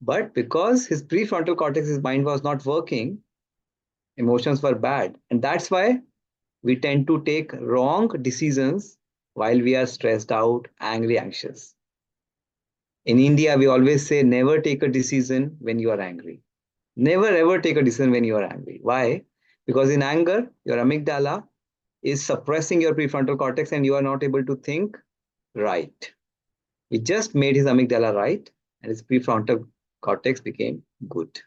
But because his prefrontal cortex, his mind was not working, emotions were bad. And that's why we tend to take wrong decisions while we are stressed out, angry, anxious. In India, we always say never take a decision when you are angry. Never ever take a decision when you are angry. Why? Because in anger, your amygdala is suppressing your prefrontal cortex and you are not able to think right. We just made his amygdala right and his prefrontal cortex became good.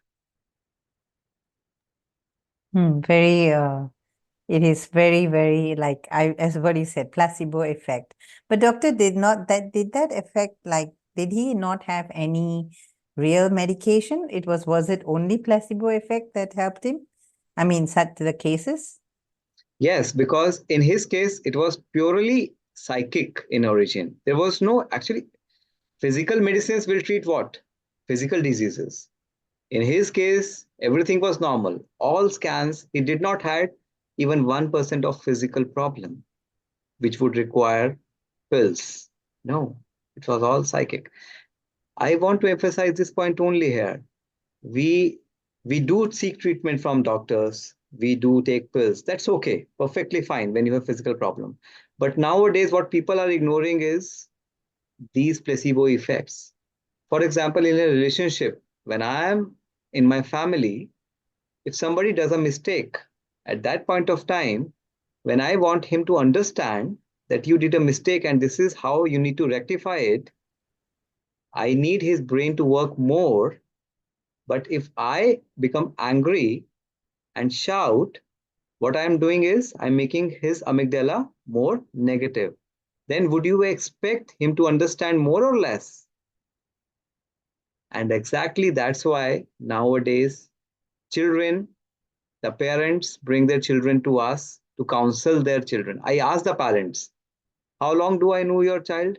Very, it is very, very like as what you said, placebo effect. But doctor, did that affect, like, did he not have any real medication? Was it only placebo effect that helped him? I mean, such the cases? Yes, because in his case, it was purely psychic in origin. There was no actually physical medicines will treat what? Physical diseases. In his case, everything was normal. All scans, he did not had even 1% of physical problem, which would require pills. No, it was all psychic. I want to emphasize this point only here. We we do seek treatment from doctors. We do take pills. That's okay, perfectly fine when you have physical problem. But nowadays, what people are ignoring is these placebo effects. For example, in a relationship, when I am in my family, if somebody does a mistake, at that point of time, when I want him to understand that you did a mistake and this is how you need to rectify it, I need his brain to work more. But if I become angry and shout, what I'm doing is I'm making his amygdala more negative. Then would you expect him to understand more or less? And exactly that's why nowadays children, the parents bring their children to us to counsel their children. I ask the parents, how long do I know your child?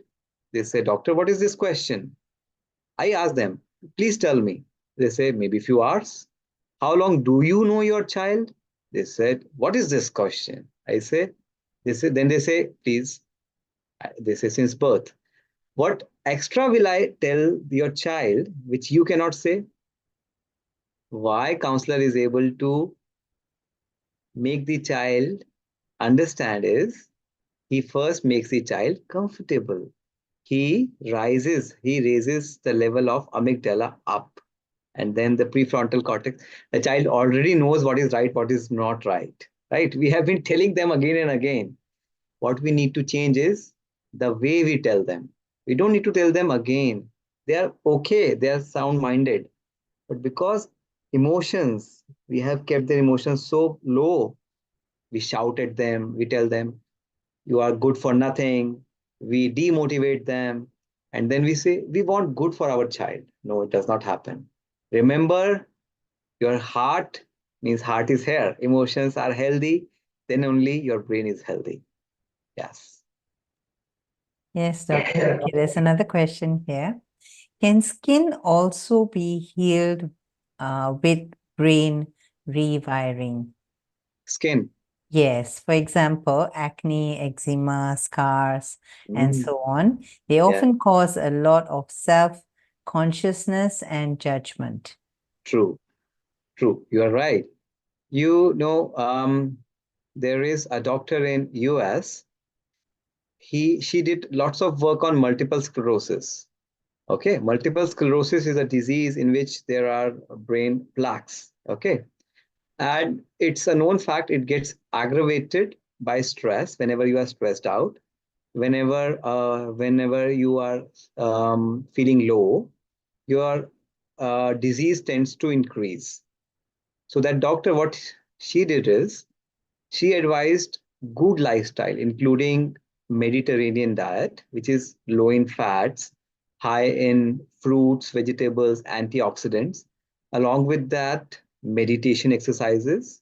They say, doctor, what is this question? I ask them, please tell me. They say, maybe few hours. How long do you know your child? They said, what is this question? Then they say, please, they say, since birth. What extra will I tell your child which you cannot say? Why counselor is able to make the child understand is he first makes the child comfortable. He raises the level of amygdala up. And then the prefrontal cortex, the child already knows what is right, what is not right. Right? We have been telling them again and again. What we need to change is the way we tell them. We don't need to tell them again. They are okay, they are sound-minded. But because emotions, we have kept their emotions so low, we shout at them, we tell them, you are good for nothing, we demotivate them, and then we say, we want good for our child. No, it does not happen. Remember, your heart means heart is here. Emotions are healthy, then only your brain is healthy. Yes. Yes, Doctor. Okay, there's another question here. Can skin also be healed with brain rewiring? Skin. Yes, for example, acne, eczema, scars, and Mm, so on. They yeah, often cause a lot of self-consciousness and judgment. true, true. You are right. You know, there is a doctor in US. She did lots of work on multiple sclerosis. Okay, multiple sclerosis is a disease in which there are brain plaques. Okay, and it's a known fact it gets aggravated by stress whenever you are stressed out, whenever you are feeling low, your disease tends to increase. So that doctor, what she did is she advised good lifestyle, including Mediterranean diet, which is low in fats, high in fruits, vegetables, antioxidants. Along with that, meditation exercises.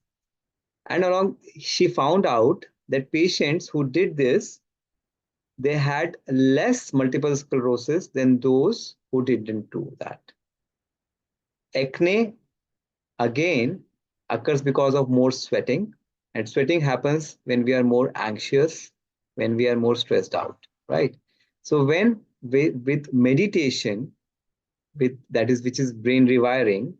And along, she found out that patients who did this, they had less multiple sclerosis than those who didn't do that. Acne, again, occurs because of more sweating, and sweating happens when we are more anxious, when we are more stressed out, right? So when with meditation, with that is which is brain rewiring,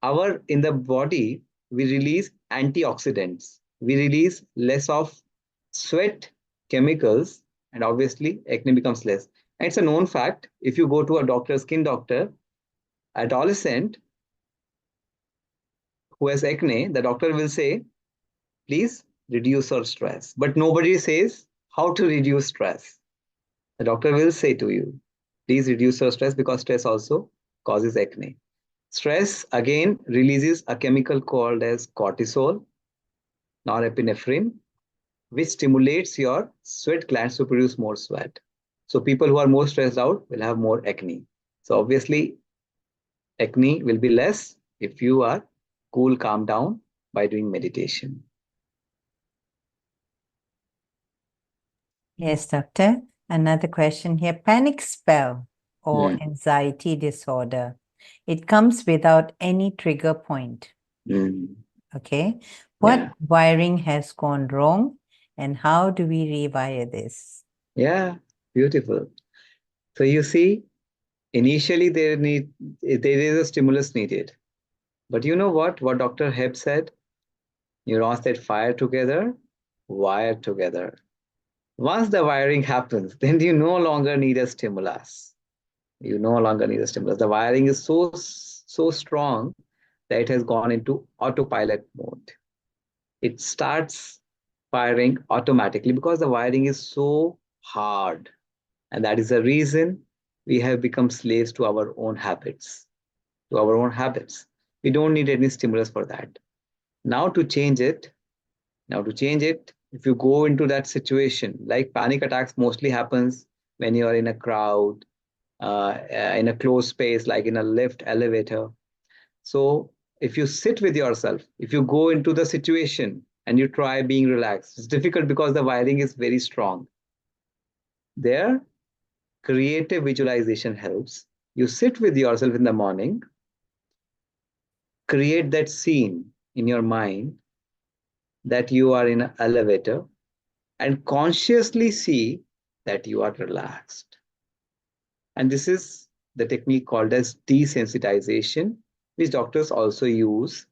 our in the body we release antioxidants, we release less of sweat chemicals, and obviously acne becomes less. And it's a known fact, if you go to a doctor, skin doctor, adolescent who has acne, the doctor will say, please reduce your stress. But nobody says how to reduce stress. The doctor will say to you, please reduce your stress, because stress also causes acne. Stress again releases a chemical called as cortisol, norepinephrine, which stimulates your sweat glands to produce more sweat. So people who are more stressed out will have more acne. So obviously acne will be less if you are cool, calm down by doing meditation. Yes, doctor. Another question here. Panic spell or Mm. anxiety disorder. It comes without any trigger point. Mm. Okay. What Yeah. wiring has gone wrong and how do we rewire this? Yeah. Beautiful. So you see, initially there is a stimulus needed. But you know what? What Dr. Hebb said? Neurons that fire together, wire together. Once the wiring happens, then you no longer need a stimulus. You no longer need a stimulus. The wiring is so strong that it has gone into autopilot mode. It starts firing automatically because the wiring is so hard. And that is the reason we have become slaves to our own habits. To our own habits. We don't need any stimulus for that. Now to change it, if you go into that situation, like panic attacks mostly happens when you are in a crowd, in a closed space, like in a lift, elevator. So if you sit with yourself, if you go into the situation and you try being relaxed, it's difficult because the wiring is very strong. There, creative visualization helps. You sit with yourself in the morning, create that scene in your mind that you are in an elevator and consciously see that you are relaxed. And this is the technique called as desensitization, which doctors also use.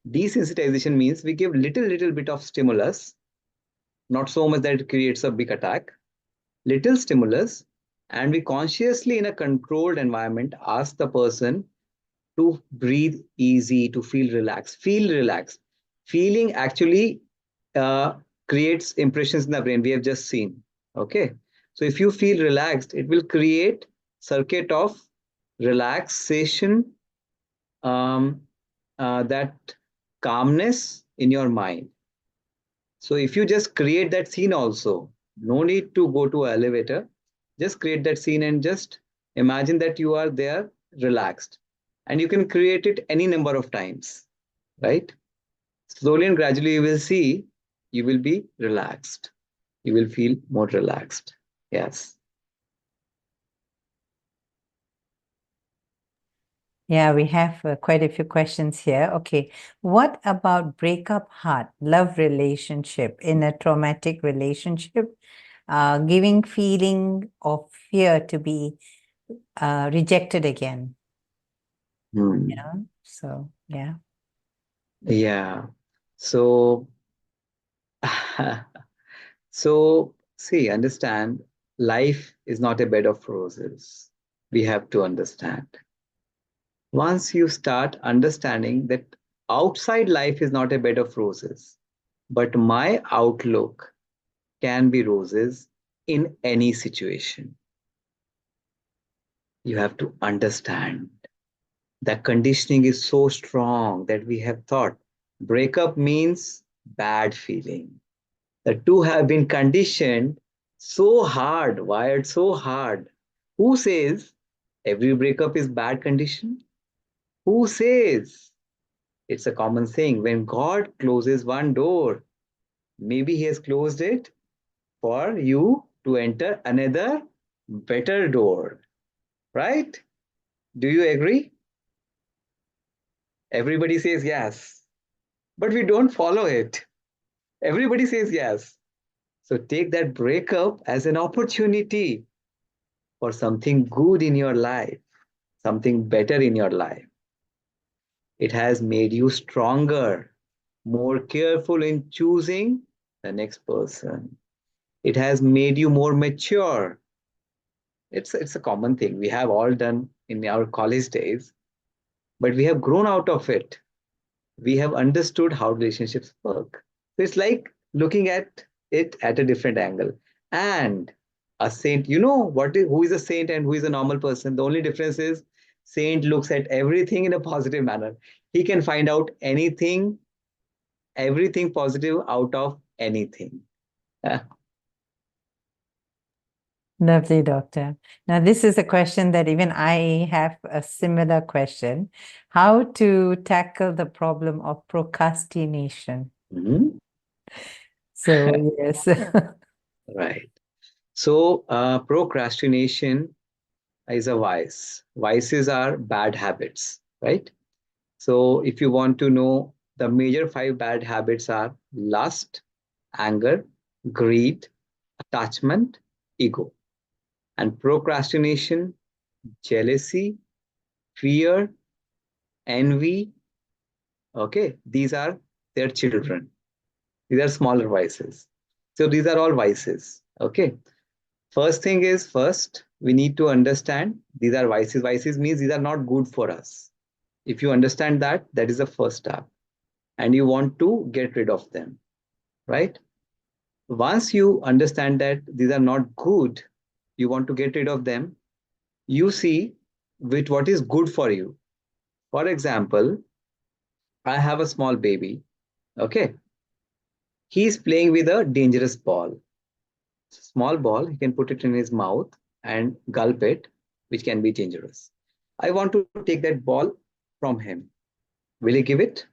Desensitization means we give little bit of stimulus, not so much that it creates a big attack, little stimulus, and we consciously in a controlled environment ask the person to breathe easy, to feel relaxed. Feel relaxed. Feeling actually uh, creates impressions in the brain. We have just seen. Okay. So if you feel relaxed, it will create circuit of relaxation, um, that calmness in your mind. So if you just create that scene also, no need to go to elevator, just create that scene and just imagine that you are there relaxed. And you can create it any number of times, right? Slowly and gradually you will see you will be relaxed. You will feel more relaxed. Yes. Yeah, we have quite a few questions here. Okay, what about breakup heart, love relationship in a traumatic relationship, giving feeling of fear to be rejected again? Hmm. Yeah. So, yeah. Yeah. So, so see, understand, life is not a bed of roses. We have to understand. Once you start understanding that outside life is not a bed of roses, but my outlook can be roses in any situation. You have to understand that conditioning is so strong that we have thought breakup means bad feeling. The two have been conditioned so hard, wired so hard. Who says every breakup is bad condition? Who says? It's a common saying. When God closes one door, maybe He has closed it for you to enter another better door. Right? Do you agree? Everybody says yes, but we don't follow it. Everybody says yes. So take that breakup as an opportunity for something good in your life, something better in your life. It has made you stronger, more careful in choosing the next person. It has made you more mature. It's a common thing we have all done in our college days, but we have grown out of it. We have understood how relationships work. So it's like looking at it at a different angle. And a saint, you know who is a saint and who is a normal person? The only difference is saint looks at everything in a positive manner. He can find out anything, everything positive out of anything. Lovely, doctor. Now, this is a question that even I have a similar question. How to tackle the problem of procrastination? Mhm. So, yes. Right. So procrastination is a vice. Vices are bad habits, right? So if you want to know, the major five bad habits are lust, anger, greed, attachment, ego. And procrastination, jealousy, fear, envy. Okay, these are their children. These are smaller vices. So these are all vices. Okay. First thing is, first, we need to understand these are vices. Vices means these are not good for us. If you understand that, that is the first step. And you want to get rid of them, right? Once you understand that these are not good, you want to get rid of them, you see with what is good for you. For example, I have a small baby. Okay. He's playing with a dangerous ball. Small ball, he can put it in his mouth and gulp it, which can be dangerous. I want to take that ball from him. Will he give it?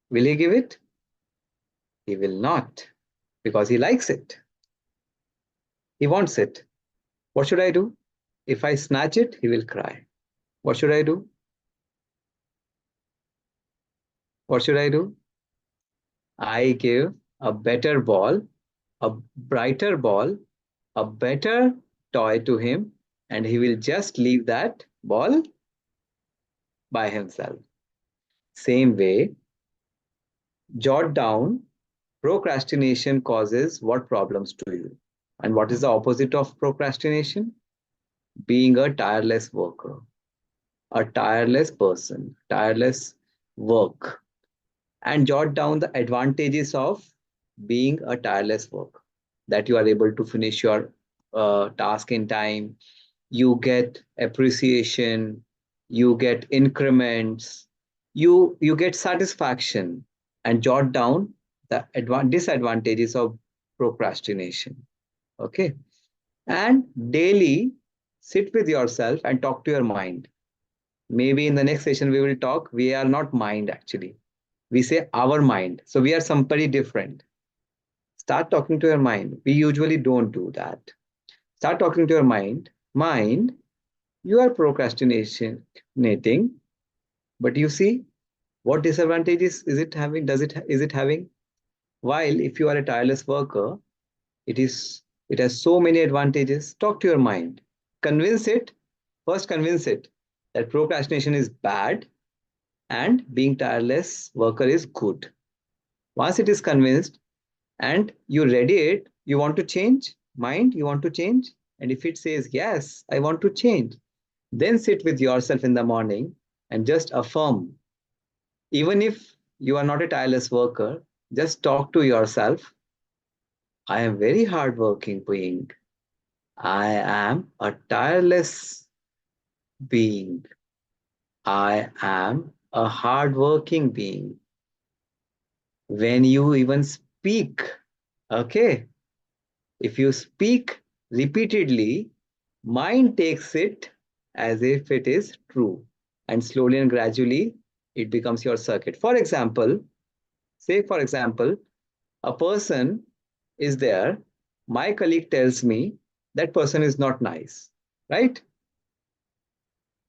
Will he give it? He will not, because he likes it. He wants it. What should I do? If I snatch it, he will cry. What should I do? What should I do? I give a better ball, a brighter ball, a better toy to him, and he will just leave that ball by himself. Same way, jot down procrastination causes what problems to you. And what is the opposite of procrastination? Being a tireless worker, a tireless person, tireless work. And jot down the advantages of being a tireless worker. that you are able to finish your task in time. You get appreciation, you get increments, you get satisfaction, and jot down the disadvantages of procrastination. Okay. And daily sit with yourself and talk to your mind. Maybe in the next session we will talk. We are not mind actually. We say our mind. So we are somebody different. Start talking to your mind. We usually don't do that. Start talking to your mind. Mind, you are procrastinating, but you see what disadvantages is it having? Is it having? While if you are a tireless worker, it is it has so many advantages. Talk to your mind. Convince it. First, convince it that procrastination is bad and being tireless worker is good. Once it is convinced and you ready it, you want to change mind, you want to change. And if it says, yes, I want to change, then sit with yourself in the morning and just affirm. Even if you are not a tireless worker, just talk to yourself. I am very hardworking being. I am a tireless being. I am a hardworking being. When you even speak, okay, if you speak repeatedly, mind takes it as if it is true. And slowly and gradually, it becomes your circuit. For example, say, for example, a person is there. My colleague tells me that person is not nice, right?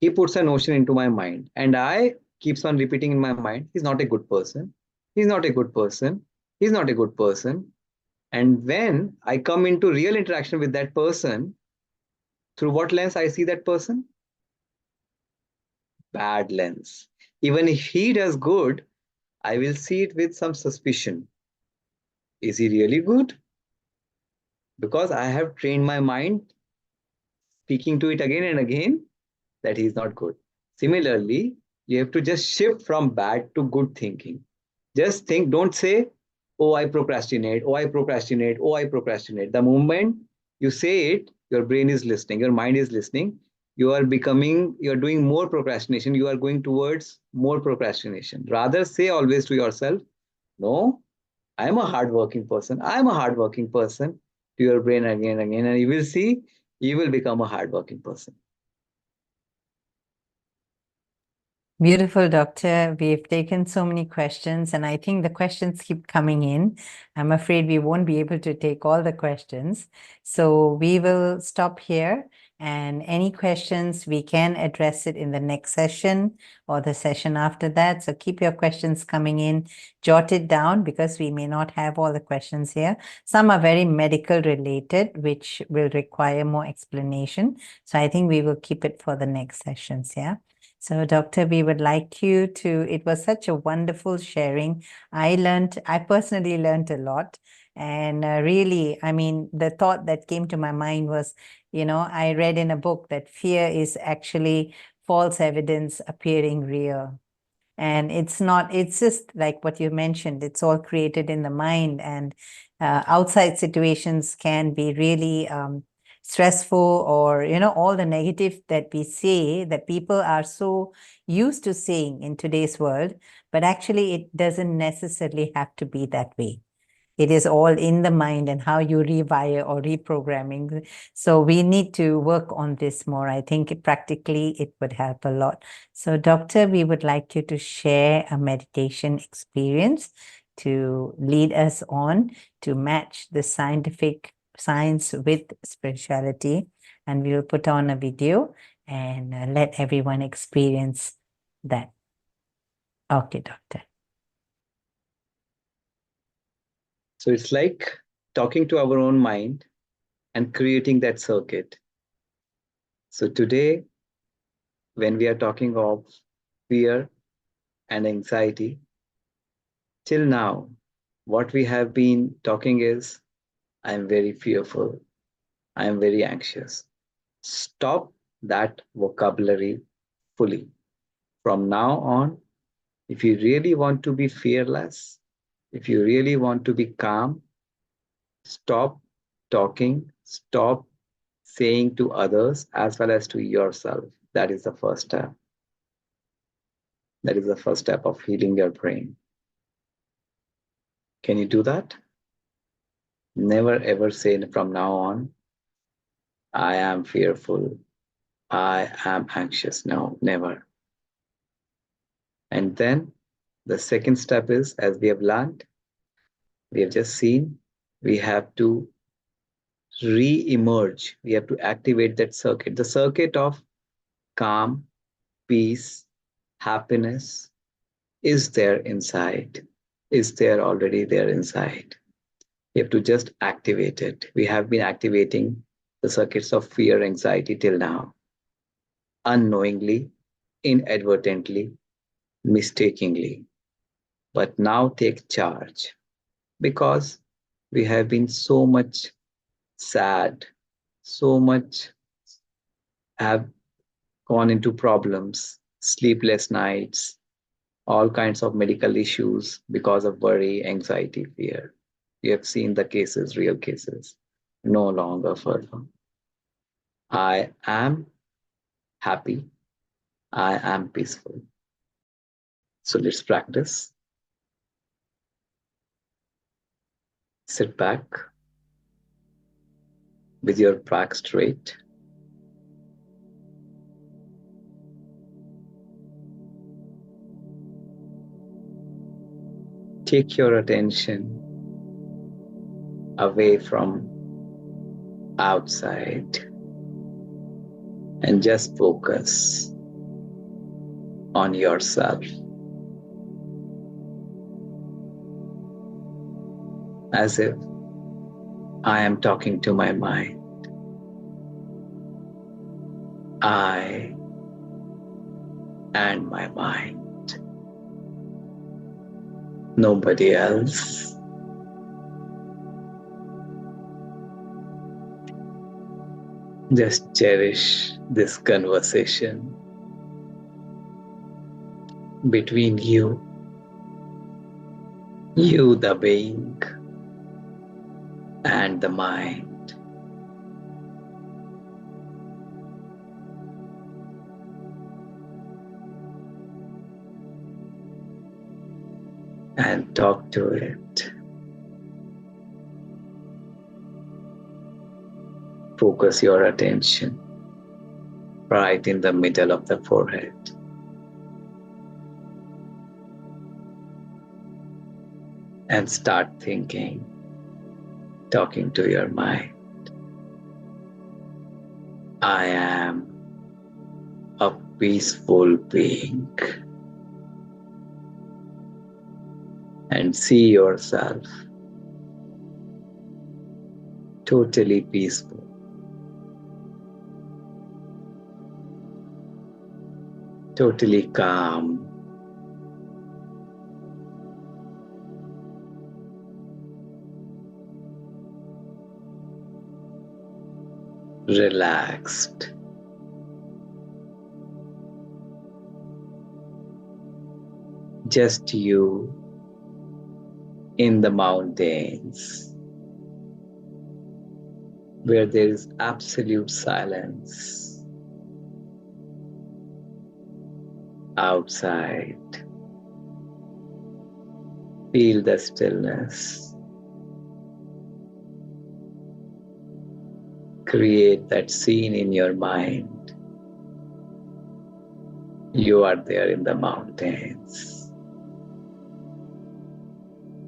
He puts a notion into my mind, and I keeps on repeating in my mind, he's not a good person. He's not a good person. He's not a good person. And when I come into real interaction with that person, through what lens I see that person? Bad lens. Even if he does good, I will see it with some suspicion. Is he really good? Because I have trained my mind speaking to it again and again that he is not good. Similarly, you have to just shift from bad to good thinking. Just think, don't say, oh, I procrastinate, oh, I procrastinate, oh, I procrastinate. The moment you say it, your brain is listening, your mind is listening. You're doing more procrastination. You are going towards more procrastination. Rather, say always to yourself, no, I am a hardworking person. I am a hardworking person to your brain again and again. And you will see, you will become a hardworking person. Beautiful, Doctor. We've taken so many questions, and I think the questions keep coming in. I'm afraid we won't be able to take all the questions. So we will stop here, and any questions, we can address it in the next session or the session after that. So keep your questions coming in, jot it down because we may not have all the questions here. Some are very medical related, which will require more explanation. So I think we will keep it for the next sessions, yeah? So, Doctor, we would like you to, it was such a wonderful sharing. I personally learned a lot. And really, I mean, the thought that came to my mind was, I read in a book that fear is actually false evidence appearing real. And it's just like what you mentioned, it's all created in the mind, and outside situations can be really stressful, or all the negative that we say that people are so used to saying in today's world, but actually it doesn't necessarily have to be that way. It is all in the mind and how you rewire or reprogramming. So we need to work on this more. I think practically it would help a lot. So, Doctor, we would like you to share a meditation experience to lead us on to match the scientific science with spirituality. And we will put on a video and let everyone experience that. Okay, Doctor. So it's like talking to our own mind and creating that circuit. So today, when we are talking of fear and anxiety, till now, what we have been talking is, I am very fearful. I am very anxious. Stop that vocabulary fully. From now on, if you really want to be fearless, if you really want to be calm, stop talking, stop saying to others as well as to yourself. That is the first step. That is the first step of healing your brain. Can you do that? Never ever say from now on, I am fearful, I am anxious. No, never. And then the second step is, as we have learned, we have just seen, we have to re-emerge. We have to activate that circuit, the circuit of calm, peace, happiness is there inside, is there already there inside. You have to just activate it. We have been activating the circuits of fear, anxiety till now, unknowingly, inadvertently, mistakenly. But now take charge, because we have been so much sad, so much have gone into problems, sleepless nights, all kinds of medical issues because of worry, anxiety, fear. We have seen the cases, real cases, no longer further. I am happy. I am peaceful. So let's practice. Sit back with your back straight. Take your attention away from outside and just focus on yourself. As if I am talking to my mind. I and my mind. Nobody else. Just cherish this conversation between you the being, and the mind. And talk to it. Focus your attention right in the middle of the forehead. And start thinking, talking to your mind. I am a peaceful being. And see yourself totally peaceful. Totally calm. Relaxed. Just you in the mountains, where there is absolute silence. Outside, feel the stillness. Create that scene in your mind. You are there in the mountains,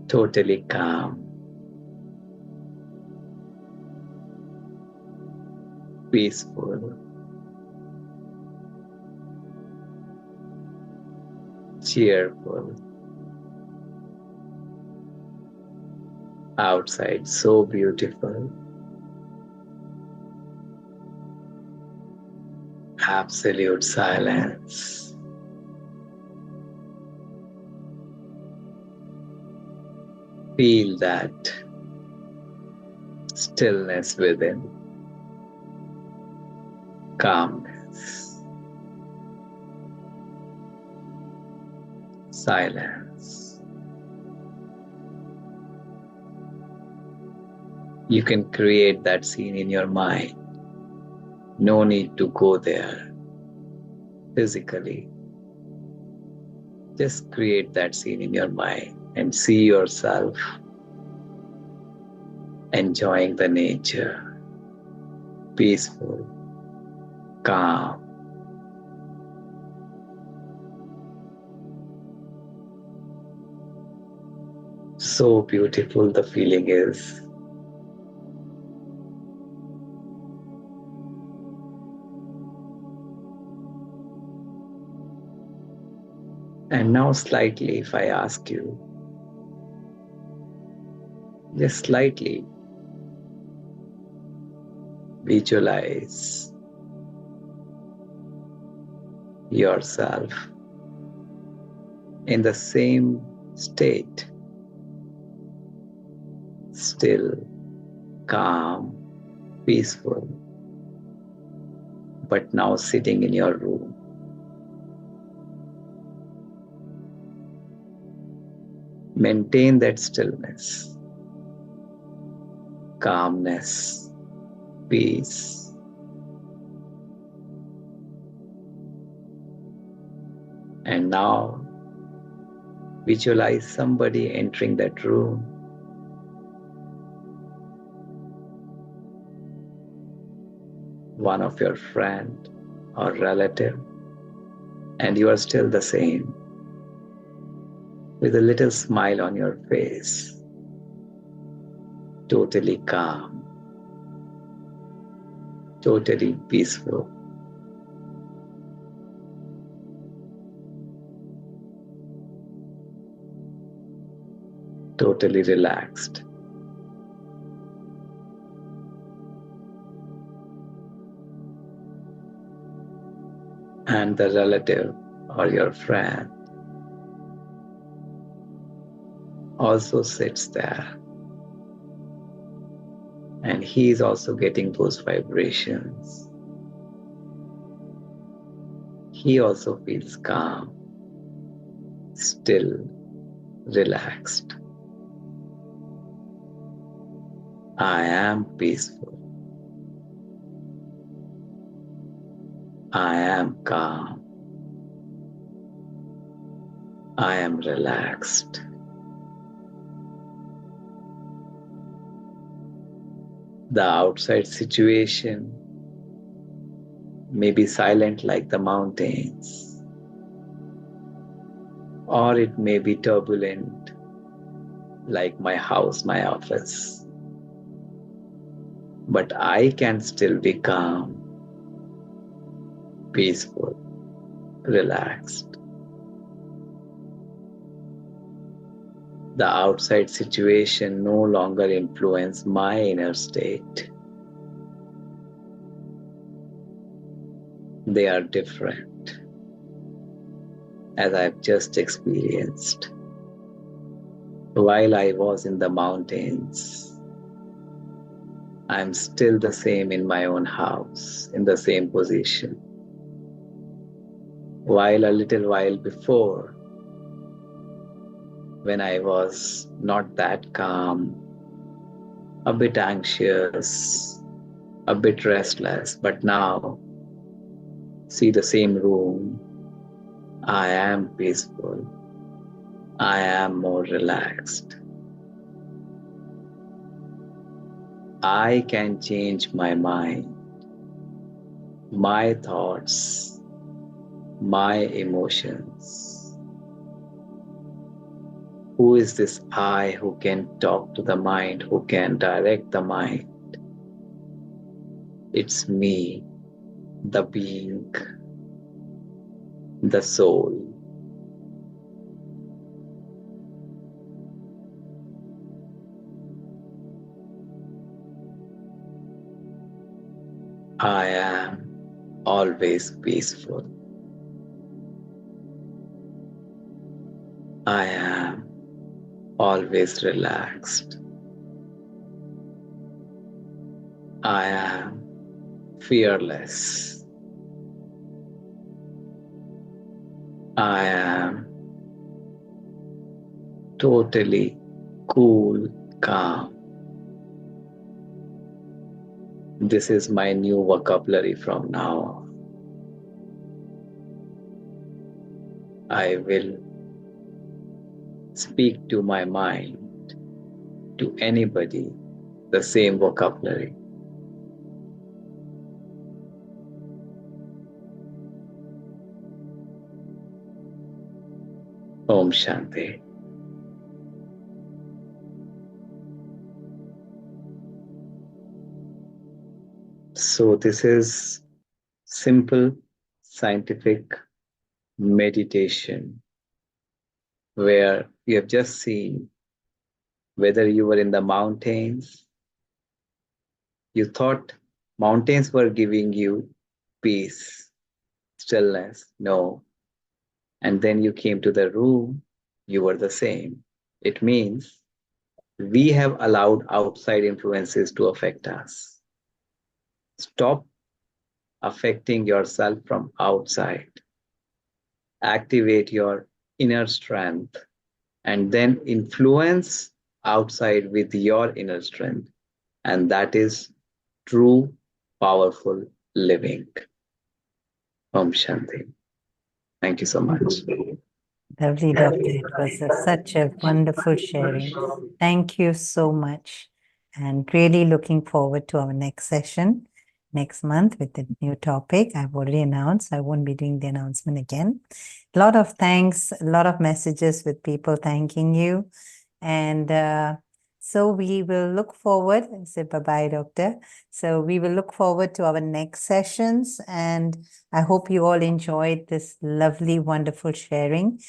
totally calm, peaceful, cheerful. Outside, so beautiful. Absolute silence. Feel that stillness within. Calmness. Silence. You can create that scene in your mind. No need to go there physically. Just create that scene in your mind and see yourself enjoying the nature, peaceful, calm. So beautiful the feeling is. And now slightly, if I ask you, just slightly visualize yourself in the same state, still, calm, peaceful, but now sitting in your room. Maintain that stillness, calmness, peace. And now visualize somebody entering that room. One of your friend or relative, and you are still the same, with a little smile on your face, totally calm, totally peaceful. Totally relaxed. And the relative or your friend also sits there, and he is also getting those vibrations. He also feels calm, still, relaxed. I am peaceful. I am calm. I am relaxed. The outside situation may be silent like the mountains, or it may be turbulent like my house, my office. But I can still be calm, peaceful, relaxed. The outside situation no longer influences my inner state. They are different, as I've just experienced. While I was in the mountains, I'm still the same in my own house, in the same position. While a little while before, when I was not that calm, a bit anxious, a bit restless, but now, see the same room, I am peaceful, I am more relaxed. I can change my mind, my thoughts, my emotions. Who is this I who can talk to the mind, who can direct the mind? It's me, the being, the soul. I am always peaceful. I am always relaxed. I am fearless. I am totally cool, calm. This is my new vocabulary from now on. I will speak to my mind, to anybody, the same vocabulary. Om Shanti. So this is simple scientific meditation where you have just seen whether you were in the mountains, you thought mountains were giving you peace, stillness. No. And then you came to the room, you were the same. It means we have allowed outside influences to affect us. Stop affecting yourself from outside. Activate your inner strength and then influence outside with your inner strength. And that is true, powerful living. Om Shanti. Thank you so much. Lovely, Doctor. It was such a wonderful sharing. Thank you so much. And really looking forward to our next session next month with a new topic. I've already announced. I won't be doing the announcement again. A lot of thanks, a lot of messages with people thanking you. And so we will look forward. Say bye-bye, Doctor. So we will look forward to our next sessions. And I hope you all enjoyed this lovely, wonderful sharing.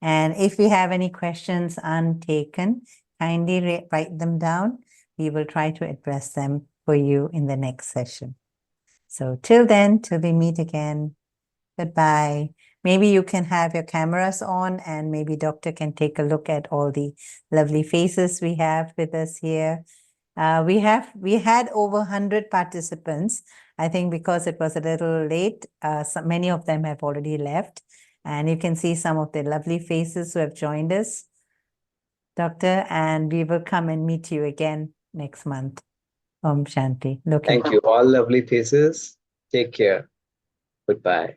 And if you have any questions untaken, kindly write them down. We will try to address them for you in the next session. So till then, till we meet again, goodbye. Maybe you can have your cameras on and maybe Doctor can take a look at all the lovely faces we have with us here. We had over 100 participants. I think because it was a little late, many of them have already left. And you can see some of the lovely faces who have joined us, Doctor, and we will come and meet you again next month. Om Shanti. Thank you. All lovely faces. Take care. Goodbye.